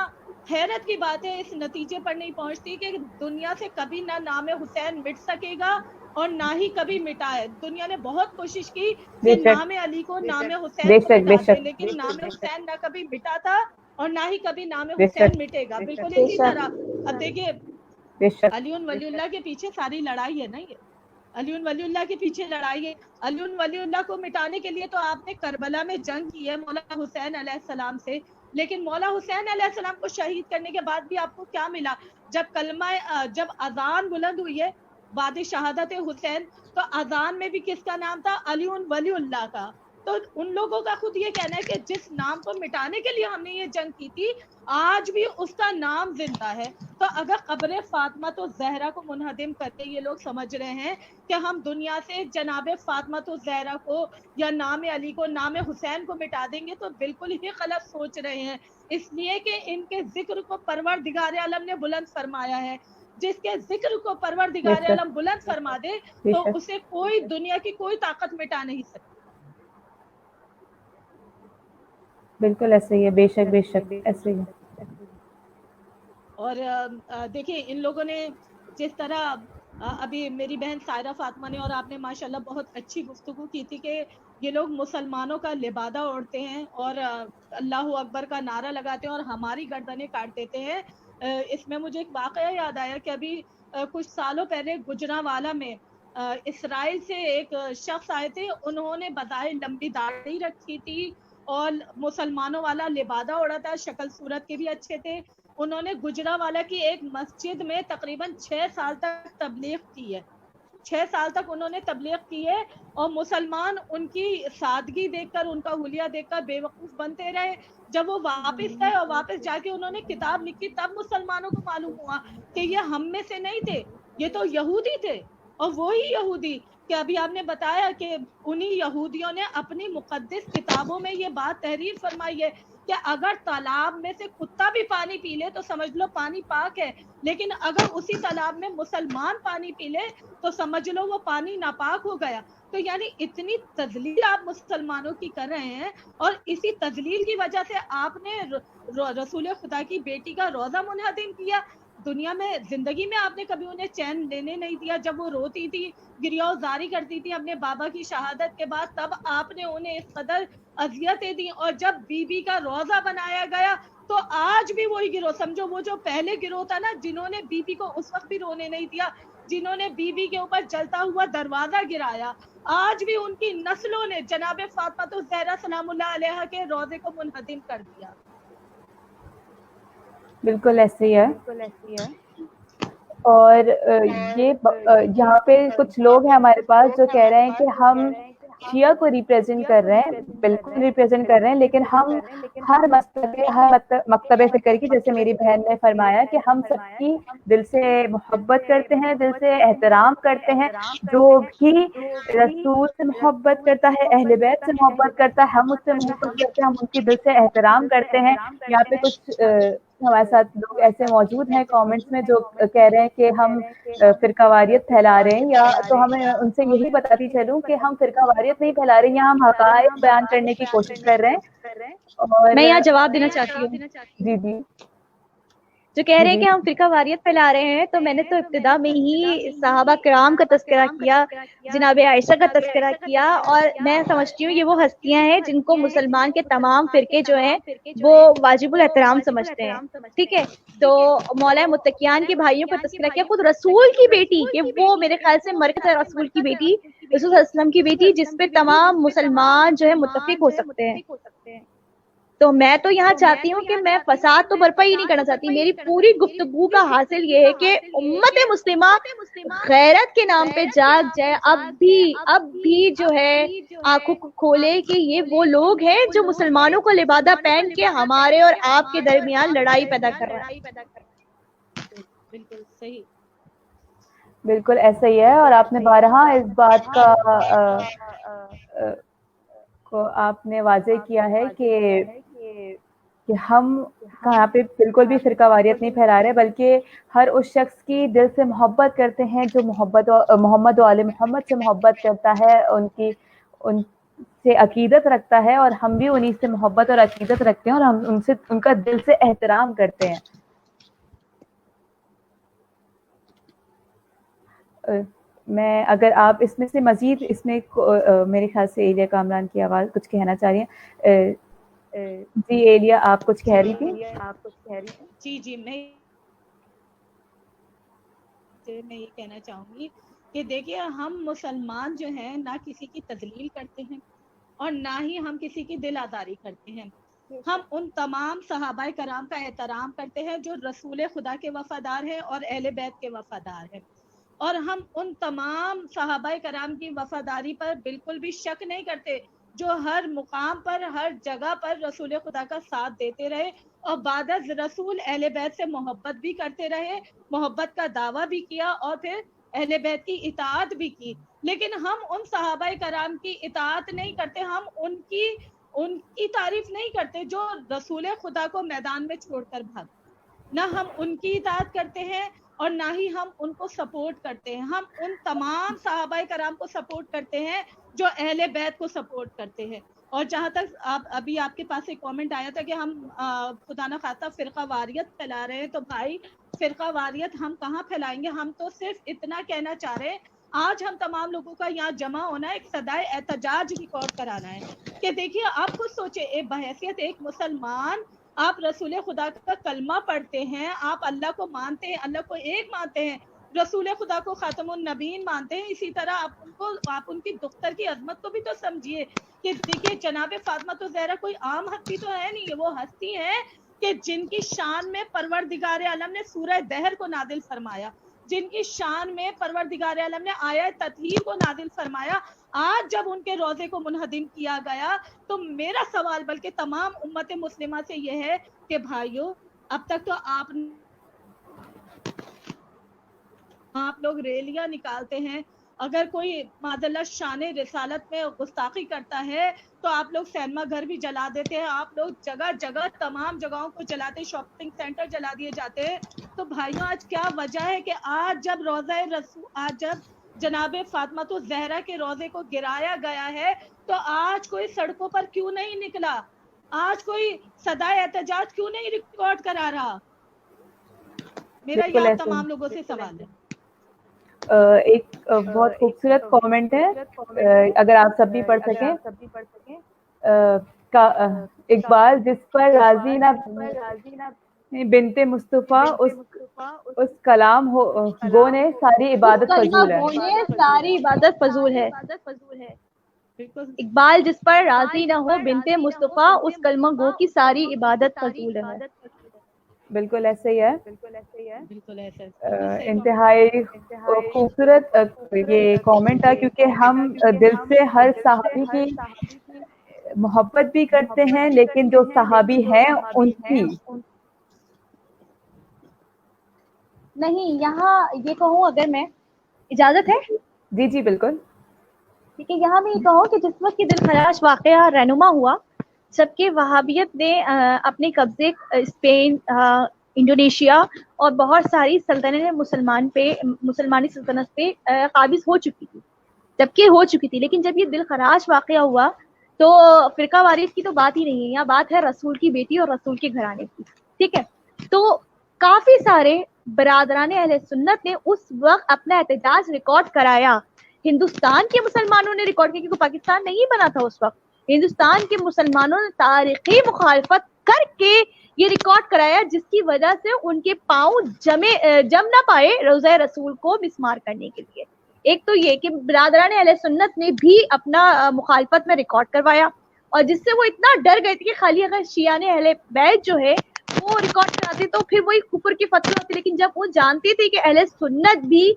हैरत की बात है, इस नतीजे पर नहीं पहुंचती कि दुनिया से कभी ना नाम हुसैन मिट सकेगा और ना ही कभी मिटा है। दुनिया ने बहुत कोशिश की कि नाम अली को, नाम हुसैन को मिटा दें, लेकिन नाम हुसैन ना कभी मिटा था और ना ही कभी नाम हुसैन मिटेगा। बिल्कुल इसी तरह अब देखिए, अलीउन वलीउल्लाह के पीछे सारी लड़ाई है ना, ये अलीउन वलीउल्लाह के पीछे लड़ाई है। अलीउन वलीउल्लाह को मिटाने के लिए तो आपने करबला में जंग की है मौला हुसैन अलैहिस्सलाम से, लेकिन मौला हुसैन अलैहिस्सलाम को शहीद करने के बाद भी आपको क्या मिला? जब अजान बुलंद हुई है बाद शहादत हुसैन, तो अजान में भी किसका नाम था? अलीउन वलीउल्लाह का। तो उन लोगों का खुद ये कहना है कि जिस नाम को मिटाने के लिए हमने ये जंग की थी, आज भी उसका नाम जिंदा है। तो अगर कब्र फातिमा तो ज़हरा को मुनहदिम करके ये लोग समझ रहे हैं कि हम दुनिया से जनाब फातिमा तो ज़हरा को या नाम अली को, नाम हुसैन को मिटा देंगे, तो बिल्कुल ही गलत सोच रहे हैं। इसलिए कि इनके जिक्र को परवरदिगार आलम ने बुलंद फरमाया है। जिसके जिक्र को परवरदिगार आलम बुलंद फरमा दे तो उसे कोई, दुनिया की कोई ताकत मिटा नहीं सकती। बिल्कुल ऐसे ही है, बेशक बेशक ऐसे ही है। और देखिए, इन लोगों ने जिस तरह अभी मेरी बहन सायरा फातिमा ने और आपने माशाल्लाह बहुत अच्छी गुफ्तगू की थी कि ये लोग मुसलमानों का लिबादा ओढ़ते हैं और अल्लाहु अकबर का नारा लगाते हैं और हमारी गर्दनें काट देते हैं। इसमें मुझे एक वाकया याद आया कि अभी कुछ सालों पहले गुजरांवाला में इसराइल से एक शख्स आए थे। उन्होंने बज़ाहिर लंबी दाढ़ी रखी थी और मुसलमानों वाला लिबादा ओढ़ा था, शक्ल सूरत के भी अच्छे थे। उन्होंने गुजरांवाला की एक मस्जिद में तकरीबन 6 साल तक तबलीग की है। 6 साल तक उन्होंने तबलीग की है और मुसलमान उनकी सादगी देखकर, उनका हुलिया देखकर बेवकूफ बनते रहे। जब वो वापस गए और वापस जाके उन्होंने किताब लिखी, तब मुसलमानों को मालूम हुआ कि ये हम में से नहीं थे, ये तो यहूदी थे। और वही यहूदी कि अभी आपने बताया कि उन्हीं यहूदियों ने अपनी मुकद्दस किताबों में ये बात तहरीर फरमाई है कि अगर तालाब में से कुत्ता भी पानी पी ले तो समझ लो पानी पाक है, लेकिन अगर उसी तालाब में मुसलमान पानी पी ले तो समझ लो वो पानी नापाक हो गया। तो यानी इतनी तजलील आप मुसलमानों की कर रहे हैं और इसी तजलील की वजह से आपने रसूल खुदा की बेटी का रोजा मुनहदिम किया। दुनिया में, जिंदगी में आपने कभी उन्हें चैन लेने नहीं दिया। जब वो रोती थी, गिरियाज़ारी करती थी अपने बाबा की शहादत के बाद, तब आपने उन्हें इस कदर अजियतें दी। और जब बीबी का रोजा बनाया गया तो आज भी वही गिरोह, समझो वो जो पहले गिरोह था ना, जिन्होंने बीबी को उस वक्त भी रोने नहीं दिया, जिन्होंने बीबी के ऊपर जलता हुआ दरवाजा गिराया, आज भी उनकी नस्लों ने जनाब फातिमा तो ज़हरा सलामुल्लाह अलैहा के रोजे को मुनहदिम कर दिया। बिल्कुल ऐसे ही है। और यहाँ पे कुछ लोग हैं हमारे पास जो कह रहे हैं कि हम शिया को रिप्रेजेंट कर रहे हैं, बिल्कुल रिप्रेजेंट कर रहे हैं, लेकिन हम हर मकतबे फ़िक्र की, जैसे मेरी बहन ने फरमाया कि हम सबकी दिल से मोहब्बत करते हैं, दिल से एहतराम करते हैं। जो भी रसूल से मोहब्बत करता है, अहले बैत से मोहब्बत करता है, हम उससे मोहब्बत करते हैं, हम उनकी दिल से एहतराम करते हैं। यहाँ पे कुछ हमारे साथ लोग ऐसे मौजूद हैं कमेंट्स में जो कह रहे हैं कि हम फ़िरकावारियत फैला रहे हैं, या तो हमें उनसे यही बताती चलूँ कि हम फ़िरकावारियत नहीं फैला रहे हैं, यहाँ हम हक़ाइक़ बयान करने की कोशिश कर रहे हैं। और मैं यहाँ जवाब देना चाहती हूँ। जी जी जो कह रहे हैं कि हम फिरका वारियत फैला रहे हैं, तो मैंने तो इब्तिदा में ही सहाबा किराम का तस्करा किया, जनाब आयशा का तस्करा किया, और मैं समझती हूँ ये वो हस्तियां हैं जिनको मुसलमान के तमाम फिरके जो हैं वो वाजिबुल एहतराम समझते हैं। ठीक है, तो मौला मुत्तकियान के भाइयों का तस्करा किया, खुद रसूल की बेटी, कि वो मेरे ख्याल से मरकत है रसूल की बेटी, रसूल सल्लल्लाहु की बेटी, जिस पे तमाम मुसलमान जो है मुत्तफिक हो सकते हैं। तो मैं तो यहाँ चाहती हूँ कि मैं फसाद तो बर्पा ही नहीं करना चाहती। मेरी पूरी गुफ्तगू का हासिल ये है कि उम्मत मुस्लिमा गैरत के नाम पे जाग जाए, अब भी जो है आंखों को खोले कि ये वो लोग हैं जो मुसलमानों को लिबादा पहन के हमारे और आपके दरमियान लड़ाई पैदा कर रहा है। बिल्कुल सही, बिल्कुल ऐसा ही है। और आपने बारहा इस बात का को आपने वाज़े किया है कि हम यहाँ पे बिल्कुल भी फ़िरकावारियत नहीं फैला रहे, बल्कि हर उस शख्स की दिल से मोहब्बत करते हैं जो मोहम्मद व आले मोहम्मद से मोहब्बत करता है, उनसे अकीदत रखता है, और हम भी उन्हीं से मोहब्बत और अकीदत रखते हैं, और हम उनसे उनका दिल से एहतराम करते हैं। मैं अगर आप इसमें से मज़ीद मेरे ख्याल से एलिया कामरान की आवाज़ कुछ कहना चाह रही हैं। जी एलिया, आप कुछ कह रही थी? जी मैं ये कहना चाहूंगी कि देखिए, हम मुसलमान जो हैं ना किसी की तजलील करते हैं और ना ही हम किसी की दिल आज़ारी करते हैं। हम उन तमाम सहाबाए कराम का एहतराम करते हैं जो रसूल खुदा के वफादार हैं और अहले बैत के वफादार हैं, और हम उन तमाम सहाबाए कराम की वफादारी पर बिल्कुल भी शक नहीं करते जो हर मुकाम पर, हर जगह पर रसूल खुदा का साथ देते रहे और बाद रसूल अहले बैत से मोहब्बत भी करते रहे, मोहब्बत का दावा भी किया और फिर अहले बैत की इताअत भी की। लेकिन हम उन सहाबाए कराम की इताअत नहीं करते, हम उनकी तारीफ नहीं करते जो रसूल खुदा को मैदान में छोड़कर भाग। ना हम उनकी इताअत करते हैं और ना ही हम उनको सपोर्ट करते हैं। हम उन तमाम सहाबाए कराम को सपोर्ट करते हैं जो अहले बैत को सपोर्ट करते हैं। और जहाँ तक अभी आपके पास एक कमेंट आया था कि हम खुदा न खास्ता फिरका वारियत फैला रहे हैं, तो भाई फिरका वारियत हम कहाँ फैलाएंगे। हम तो सिर्फ इतना कहना चाह रहे हैं, आज हम तमाम लोगों का यहाँ जमा होना, एक सदाए एहतजाज रिकॉर्ड कराना है कि देखिए, आप खुद सोचे, एक बहैसियत एक मुसलमान, आप रसूल खुदा का कलमा पढ़ते हैं, आप अल्लाह को मानते हैं, अल्लाह को एक मानते हैं, रसूल खुदा को खातमुन नबीन मानते हैं। इसी तरह आप उनकी दुख्तर की अजमत को भी तो समझिए कि देखिए, जनाब फातिमा तो ज़हरा कोई आम हस्ती तो है नहीं, वो हस्ती है कि जिनकी शान में परवरदिगार आलम ने सूरह दहर को नादिल फरमाया, जिनकी शान में परवरदिगार आलम ने आयत तत्हीर को नादिल फरमाया। आज जब उनके रोजे को मुनहदिम किया गया, तो मेरा सवाल बल्कि तमाम उम्मत मुस्लिमा से यह है कि भाइयों, अब तक तो आप लोग रैलियां निकालते हैं, अगर कोई मादल्ला शान रिसालत में गुस्ताखी करता है तो आप लोग सिनेमा घर भी जला देते हैं, आप लोग जगह जगह तमाम जगहों को जलाते, शॉपिंग सेंटर जला दिए जाते हैं। तो भाइयों, आज क्या वजह है कि आज जब जनाबे फातिमा तो ज़हरा के रोजे को गिराया गया है, तो आज कोई सड़कों पर क्यों नहीं निकला, आज कोई सदा एहतजाज क्यों नहीं रिकॉर्ड करा रहा। मेरा यह तमाम लोगों से सवाल है। एक बहुत खूबसूरत कमेंट है, अगर आप सब भी पढ़ सकें। इकबाल, जिस पर राजी ना बिनते मुस्तफा उस कलाम गो ने सारी इबादत फजूल है। सारी इबादत फजूल है। इकबाल, जिस पर राजी ना हो बिनते मुस्तफा उस कलमा गो की सारी इबादत फजूल है। بالکل ایسے ہی ہے. بالکل ایسا انتہائی خوبصورت یہ کامنٹ تھا، کیونکہ ہم دل سے ہر صحابی کی محبت بھی کرتے ہیں، لیکن جو صحابی ہیں ان کی نہیں. یہاں یہ کہوں اگر میں، اجازت ہے؟ جی جی بالکل. ٹھیک ہے. یہاں میں یہ کہوں کہ جس وقت یہ دل خراش واقعہ رہنما ہوا، جبکہ وہابیت نے اپنے قبضے اسپین، انڈونیشیا اور بہت ساری سلطنتیں مسلمانی سلطنت پہ قابض ہو چکی تھی، لیکن جب یہ دل خراش واقعہ ہوا تو فرقہ واریت کی تو بات ہی نہیں ہے. یہاں بات ہے رسول کی بیٹی اور رسول کے گھرانے کی. ٹھیک ہے. تو کافی سارے برادران اہل سنت نے اس وقت اپنا احتجاج ریکارڈ کرایا. ہندوستان کے مسلمانوں نے ریکارڈ کیا، کیونکہ پاکستان نہیں بنا تھا اس وقت. ہندوستان کے مسلمانوں نے تاریخی مخالفت کر کے یہ ریکارڈ کرایا، جس کی وجہ سے ان کے پاؤں جم نہ پائے روضہ رسول کو مسمار کرنے کے لیے. ایک تو یہ کہ برادران اہل سنت نے بھی اپنا مخالفت میں ریکارڈ کروایا، اور جس سے وہ اتنا ڈر گئے تھے کہ خالی اگر شیعہ اہل بیت جو ہے وہ ریکارڈ کراتے تو پھر وہی کفر کی فتوی ہوتی. لیکن جب وہ جانتی تھی کہ اہل سنت بھی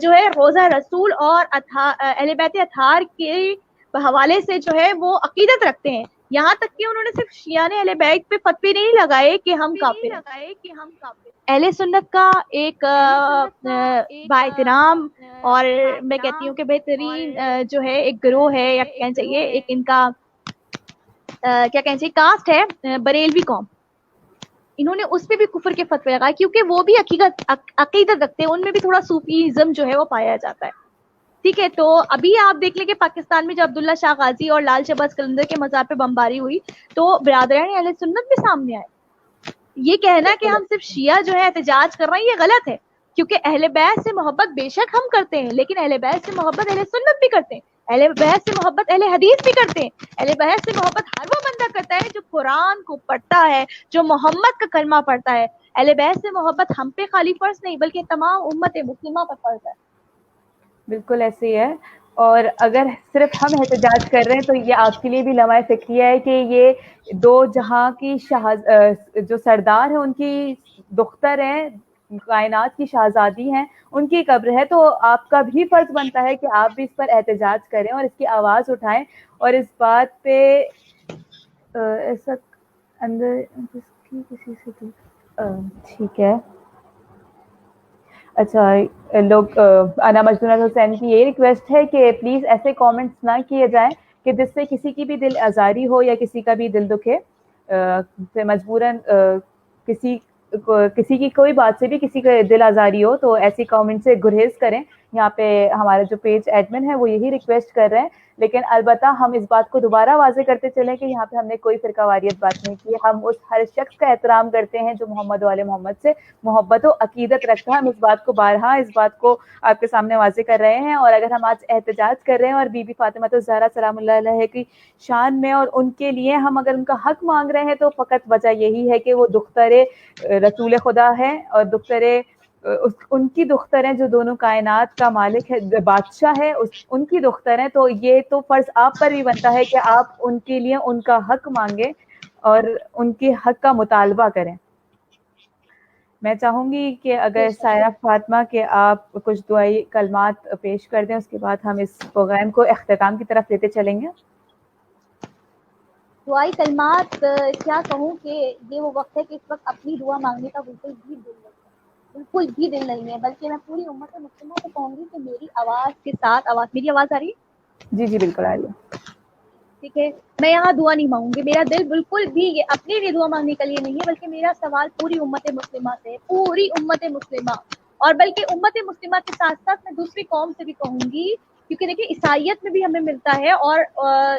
جو ہے روزہ رسول اور اہل بیت اطہار کے حوالے سے جو ہے وہ عقیدت رکھتے ہیں، یہاں تک کہ انہوں نے صرف شیعہ اہل بیت پہ فتوی نہیں لگائے کہ ہم کافر ہیں. اہل سنت کا ایک با احترام اور میں کہتی ہوں کہ بہترین جو ہے ایک گروہ ہے، یا کہنا چاہیے ایک ان کا کیا کہنا چاہیے کاسٹ ہے، بریلوی قوم. انہوں نے اس پہ بھی کفر کے فتوے لگائے، کیونکہ وہ بھی عقیدت رکھتے ہیں، ان میں بھی تھوڑا صوفیزم جو ہے وہ پایا جاتا ہے. ٹھیک ہے. تو ابھی آپ دیکھ لیں کہ پاکستان میں جب عبداللہ شاہ غازی اور لال شہباز قلندر کے مزار پہ بمباری ہوئی تو برادران اہل سنت بھی سامنے آئے. یہ کہنا کہ ہم صرف شیعہ جو ہے احتجاج کر رہے ہیں، یہ غلط ہے، کیونکہ اہل بیت سے محبت بے شک ہم کرتے ہیں، لیکن اہل بیت سے محبت اہل سنت بھی کرتے ہیں، اہل بیت سے محبت اہل حدیث بھی کرتے ہیں. اہل بیت سے محبت ہر وہ بندہ کرتا ہے جو قرآن کو پڑھتا ہے، جو محمد کا کلمہ پڑھتا ہے. اہل بیت سے محبت ہم پہ خالی فرض نہیں بلکہ تمام امت مسلمہ پر فرض ہے. بالکل ایسے ہی ہے. اور اگر صرف ہم احتجاج کر رہے ہیں تو یہ آپ کے لیے بھی لمحہ فکریہ ہے کہ یہ دو جہاں کی جو سردار ہیں ان کی دختر ہیں، کائنات کی شہزادی ہیں، ان کی قبر ہے. تو آپ کا بھی فرض بنتا ہے کہ آپ بھی اس پر احتجاج کریں اور اس کی آواز اٹھائیں، اور اس بات پہ ایسا اندر کسی سے ٹھیک ہے. اچھا لوگ انا مجدورہ حسین کی یہ ریکویسٹ ہے کہ پلیز ایسے کامنٹس نہ کیے جائیں کہ جس سے کسی کی بھی دل آزاری ہو یا کسی کا بھی دل دکھے. مجبوراً کسی کی کوئی بات سے بھی کسی کا دل آزاری ہو تو ایسی کامنٹ سے گریز کریں. یہاں پہ ہمارا جو پیج ایڈمن ہے وہ یہی ریکویسٹ کر رہے ہیں. لیکن البتہ ہم اس بات کو دوبارہ واضح کرتے چلیں کہ یہاں پہ ہم نے کوئی فرقہ واریت بات نہیں کی. ہم اس ہر شخص کا احترام کرتے ہیں جو محمد والے محمد سے محبت و عقیدت رکھتا ہے. ہم اس بات کو بارہا اس بات کو آپ کے سامنے واضح کر رہے ہیں. اور اگر ہم آج احتجاج کر رہے ہیں اور بی بی فاطمہ الزہرا سلام اللہ علیہ کی شان میں اور ان کے لیے ہم اگر ان کا حق مانگ رہے ہیں تو فقط وجہ یہی ہے کہ وہ دختر رسول خدا ہے اور ان کی دختر ہیں جو دونوں کائنات کا مالک ہے، بادشاہ ہے، ان کی دختر ہیں. تو یہ تو فرض آپ پر بھی بنتا ہے کہ آپ ان کے لیے ان کا حق مانگیں اور ان کے حق کا مطالبہ کریں. میں چاہوں گی کہ اگر سایہ فاطمہ کے آپ کچھ دعائی کلمات پیش کر دیں، اس کے بعد ہم اس پروگرام کو اختتام کی طرف لیتے چلیں گے. دعائی کلمات کیا کہوں کہ یہ وہ وقت ہے کہ اس وقت اپنی دعا مانگنے کا بالکل بھی دل نہیں ہے، بلکہ میں پوری امت مسلمہ کو کہوں گی کہ میری آواز کے ساتھ میری آواز آ رہی ہے؟ جی جی بالکل آ رہی ہے. ٹھیک ہے. میں یہاں دعا نہیں مانگوں گی، میرا دل بالکل بھی یہ اپنے لیے دعا مانگنے کے لیے نہیں ہے، بلکہ میرا سوال پوری امت مسلمہ سے، پوری امت مسلمہ، اور بلکہ امت مسلمہ کے ساتھ ساتھ میں دوسری قوم سے بھی کہوں گی، کیونکہ دیکھیں عیسائیت میں بھی ہمیں ملتا ہے اور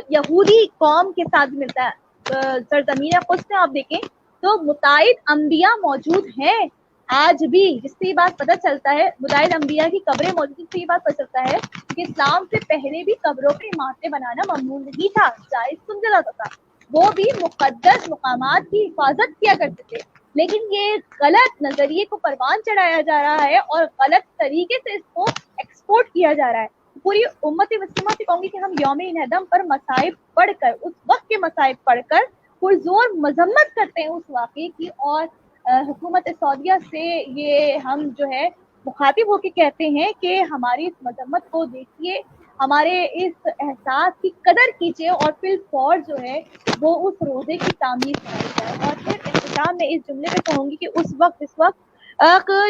یہودی قوم کے ساتھ بھی ملتا ہے. سرزمین قدس میں آپ دیکھیں تو متعدد انبیاء موجود ہیں آج بھی، جس سے یہ بات پتہ چلتا ہے متعدد انبیاء کی قبریں موجود، جس سے یہ بات پتہ چلتا ہے کہ اسلام سے پہلے بھی قبروں پہ عمارتیں بنانا ممنوع نہیں تھا، جائز سمجھا جاتا تھا. وہ بھی مقدس مقامات کی حفاظت کیا کرتے تھے. لیکن یہ غلط نظریے کو پروان چڑھایا جا رہا ہے اور غلط طریقے سے اس کو ایکسپورٹ کیا جا رہا ہے. پوری امت مسلمہ سے کہوں گی کہ ہم یوم انہدم پر مصائب پڑھ کر، اس وقت کے مصائب پڑھ کر پرزور مذمت کرتے ہیں اس واقعے کی، اور حکومت سعودیہ سے یہ ہم جو ہے مخاطب ہو کے کہتے ہیں کہ ہماری اس مذمت کو دیکھیے، ہمارے اس احساس کی قدر کیجیے اور پھر فور جو ہے وہ اس روزے کی تعمیر کرائی جائے۔ اور پھر اختتام میں اس جملے پہ کہوں گی کہ اس وقت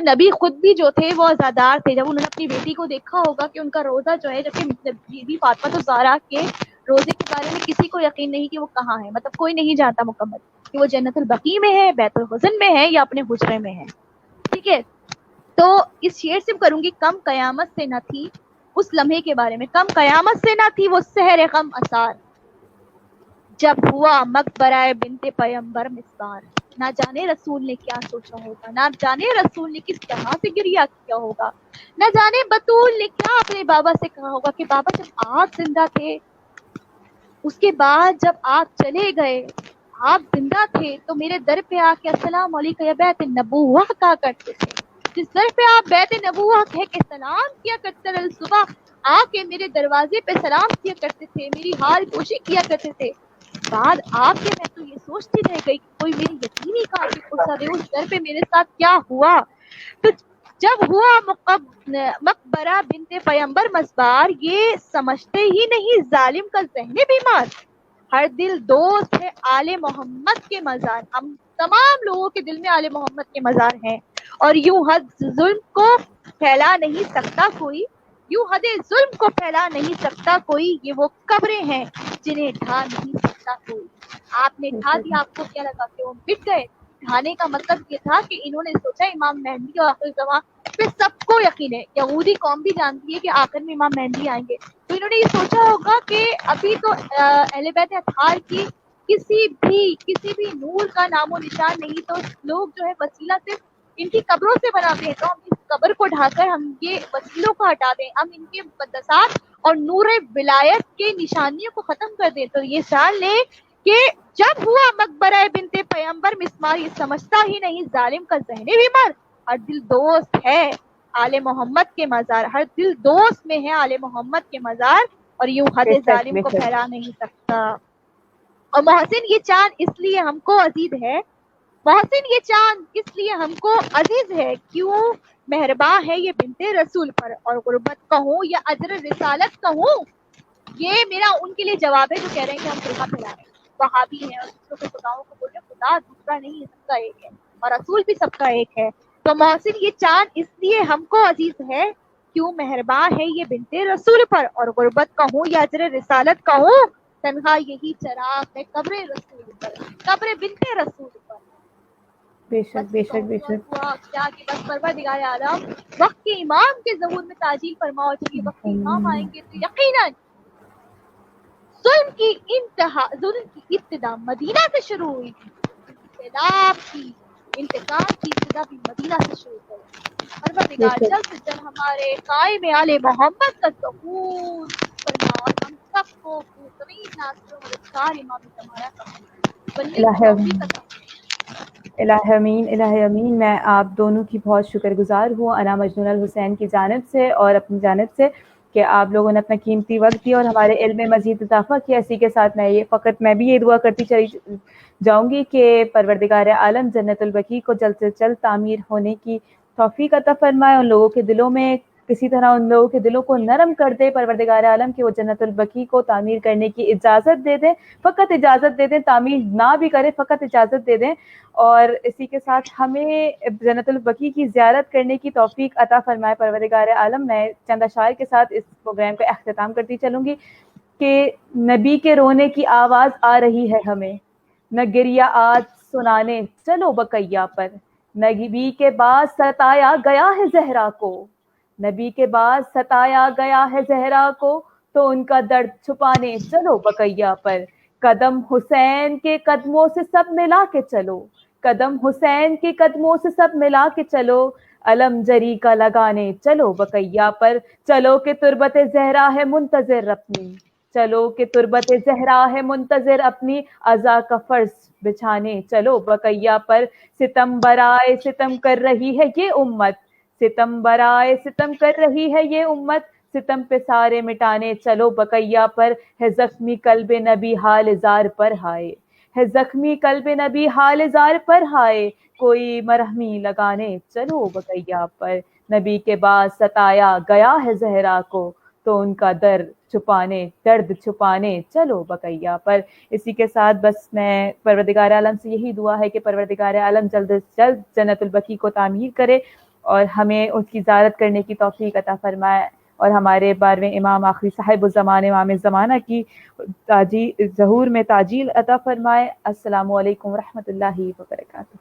نبی خود بھی جو تھے وہ عزادار تھے، جب انہوں نے اپنی بیٹی کو دیکھا ہوگا کہ ان کا روزہ جو ہے، جبکہ بی بی فاطمہ الزہرا کے روزے کے بارے میں کسی کو یقین نہیں کہ وہ کہاں ہے، مطلب کوئی نہیں جانتا مکمل کہ وہ جنت البقیع میں ہے، بیت الحزن میں ہے یا اپنے حجرے میں ہے، ٹھیک ہے۔ تو اس شعر سے کروں گی، کم قیامت سے نہ تھی اس لمحے کے بارے میں، کم قیامت سے نہ تھی وہ سحر غم اثار، جب ہوا مقبرہ بنت پیمبر مسمار، نہ جانے رسول نے کیا سوچا ہوگا، نہ جانے رسول نے کس طرح سے گریہ کیا ہوگا، نہ جانے بطول نے کیا اپنے بابا سے کہا ہوگا کہ بابا جب آپ زندہ تھے، اس کے بعد جب آپ چلے گئے، آپ زندہ تھے تو میرے در پہ آ کے السلام علیکم یا بیت النبوہ کہا کرتے تھے، جس در پہ آپ بیت نبوہ کہہ کے سلام کیا کرتے تھے، صبح آ کے میرے دروازے پہ سلام کیا کرتے تھے، میری حال پوشی کیا کرتے تھے، بعد آپ کے میں تو یہ سوچتی رہ گئی کہ کوئی میری یقینی کہا کہ اس در پہ میرے ساتھ کیا ہوا۔ تو جب ہوا مقبرہ بنت پیمبر مسبار، یہ سمجھتے ہی نہیں ظالم کا ذہن بیمار، ہر دل دوست ہے آل محمد کے مزار، ہم تمام لوگوں کے دل میں آل محمد کے مزار ہیں، اور یوں حد ظلم کو پھیلا نہیں سکتا کوئی، یوں حد ظلم کو پھیلا نہیں سکتا کوئی، یہ وہ قبریں ہیں جنہیں ڈھا نہیں سکتا کوئی۔ آپ نے ڈھا دیا، آپ کو کیا لگا کہ وہ مٹ گئے؟ ڈھانے کا مطلب یہ تھا کہ انہوں نے سوچا امام مہدی اور آخر زمان پہ سب کو یقین ہے، یہودی قوم بھی جانتی ہے کہ آخر میں امام مہدی آئیں گے، تو انہوں نے یہ سوچا ہوگا کہ ابھی تو اہل بیت اطہار کی کسی بھی نور کا نام و نشان نہیں، تو لوگ جو ہے وسیلہ صرف ان کی قبروں سے بناتے ہیں، تو ہم اس قبر کو ڈھا کر ہم یہ وسیلوں کو ہٹا دیں، ہم ان کے مقدسات اور نور ولایت کے نشانیوں کو ختم کر دیں۔ تو یہ جان لیں کہ جب ہوا مقبرہ بنت پیمبر مسمار، یہ سمجھتا ہی نہیں ظالم کا ذہن بیمار، ہر دل دوست ہے آل محمد کے مزار، ہر دل دوست میں ہے آل محمد کے مزار، اور یوں حد ظالم کو پھیلا نہیں سکتا۔ اور محسن یہ چاند اس لیے ہم کو عزیز ہے، محسن یہ چاند اس لیے ہم کو عزیز ہے، کیوں مہرباں ہے یہ بنت رسول پر، اور غربت کہوں یا اجر رسالت کہوں، یہ میرا ان کے لیے جواب ہے جو کہہ رہے ہیں کہ ہم فرقہ پھیلا رہے ہیں، وہابی ہیں اور دوسروں کے خداؤں کو بولے خدا دوسرا نہیں ہے، سب کا ایک ہے، اور رسول بھی سب کا ایک ہے۔ تو محسن یہ چاند اس لیے ہم کو عزیز ہے، کیوں مہرباں ہے یہ بنت رسول پر، اور غربت کہوں یا اجر رسالت کہوں، تنہا یہی چراغ ہے قبر رسول پر، قبر بنت رسول پر۔ بے شک بے شک بے شک۔ کیا کہ بس پروردگار عالم وقت کے امام کے ظہور میں تعجیل فرماؤ، جب یہ وقت کے امام آئیں گے تو یقیناً ظلم کی ابتدا مدینہ سے شروع ہوئی تھی، انقلاب کی انتقام کی ابتدا بھی مدینہ سے شروع ہوئی۔ پروردگار جلد سے جلد ہمارے قائم آل محمد کا ظہور فرماؤ، اور ہم سب کو بہترین ناصر و مددگار امام تمہارا الہ امین الہ امین۔ میں آپ دونوں کی بہت شکر گزار ہوں، انا مجنون الحسین کی جانب سے اور اپنی جانب سے، کہ آپ لوگوں نے اپنا قیمتی وقت دیا اور ہمارے علم میں مزید اضافہ کیا۔ اسی کے ساتھ میں بھی یہ دعا کرتی چلی جاؤں گی کہ پروردگار عالم جنت البقیع کو جلد سے جلد تعمیر ہونے کی توفیق عطا فرمائے، ان لوگوں کے دلوں میں کسی طرح ان لوگوں کے دلوں کو نرم کر دے پروردگار عالم، کہ وہ جنت البقیع کو تعمیر کرنے کی اجازت دے دیں، فقط اجازت دے دیں، تعمیر نہ بھی کرے، فقط اجازت دے دیں، اور اسی کے ساتھ ہمیں جنت البقیع کی زیارت کرنے کی توفیق عطا فرمائے پروردگار عالم۔ میں چند اشعار کے ساتھ اس پروگرام کا اختتام کرتی چلوں گی کہ نبی کے رونے کی آواز آ رہی ہے ہمیں، نہ گریہ آج سنانے چلو بقیہ پر، نبی کے بعد ستایا گیا ہے زہرا کو، نبی کے بعد ستایا گیا ہے زہرا کو، تو ان کا درد چھپانے چلو بقیہ پر، قدم حسین کے قدموں سے سب ملا کے چلو، قدم حسین کے قدموں سے سب ملا کے چلو، علم جری کا لگانے چلو بقیہ پر، چلو کہ تربت زہرا ہے منتظر اپنی، چلو کہ تربت زہرا ہے منتظر اپنی، عزا کا فرش بچھانے چلو بقیہ پر، ستم برائے ستم کر رہی ہے یہ امت، ستم برائے ستم کر رہی ہے یہ امت، ستم پہ سارے مٹانے چلو بقیہ پر، ہے زخمی قلب نبی حال زار پر ہائے، ہے زخمی قلب نبی حال زار پر ہائے کوئی مرہمی لگانے چلو بقیہ پر. نبی کے بعد ستایا گیا ہے زہرا کو تو ان کا درد چھپانے چلو بقیہ پر. اسی کے ساتھ بس میں پروردگار عالم سے یہی دعا ہے کہ پروردگار عالم جلد از جلد جنت البقیع کو تعمیر کرے اور ہمیں اس کی زیارت کرنے کی توفیق عطا فرمائے اور ہمارے 12ویں امام آخری صاحب الزمان امام زمانہ کی ظہور میں تعجیل عطا فرمائے. السلام علیکم ورحمۃ اللہ وبرکاتہ.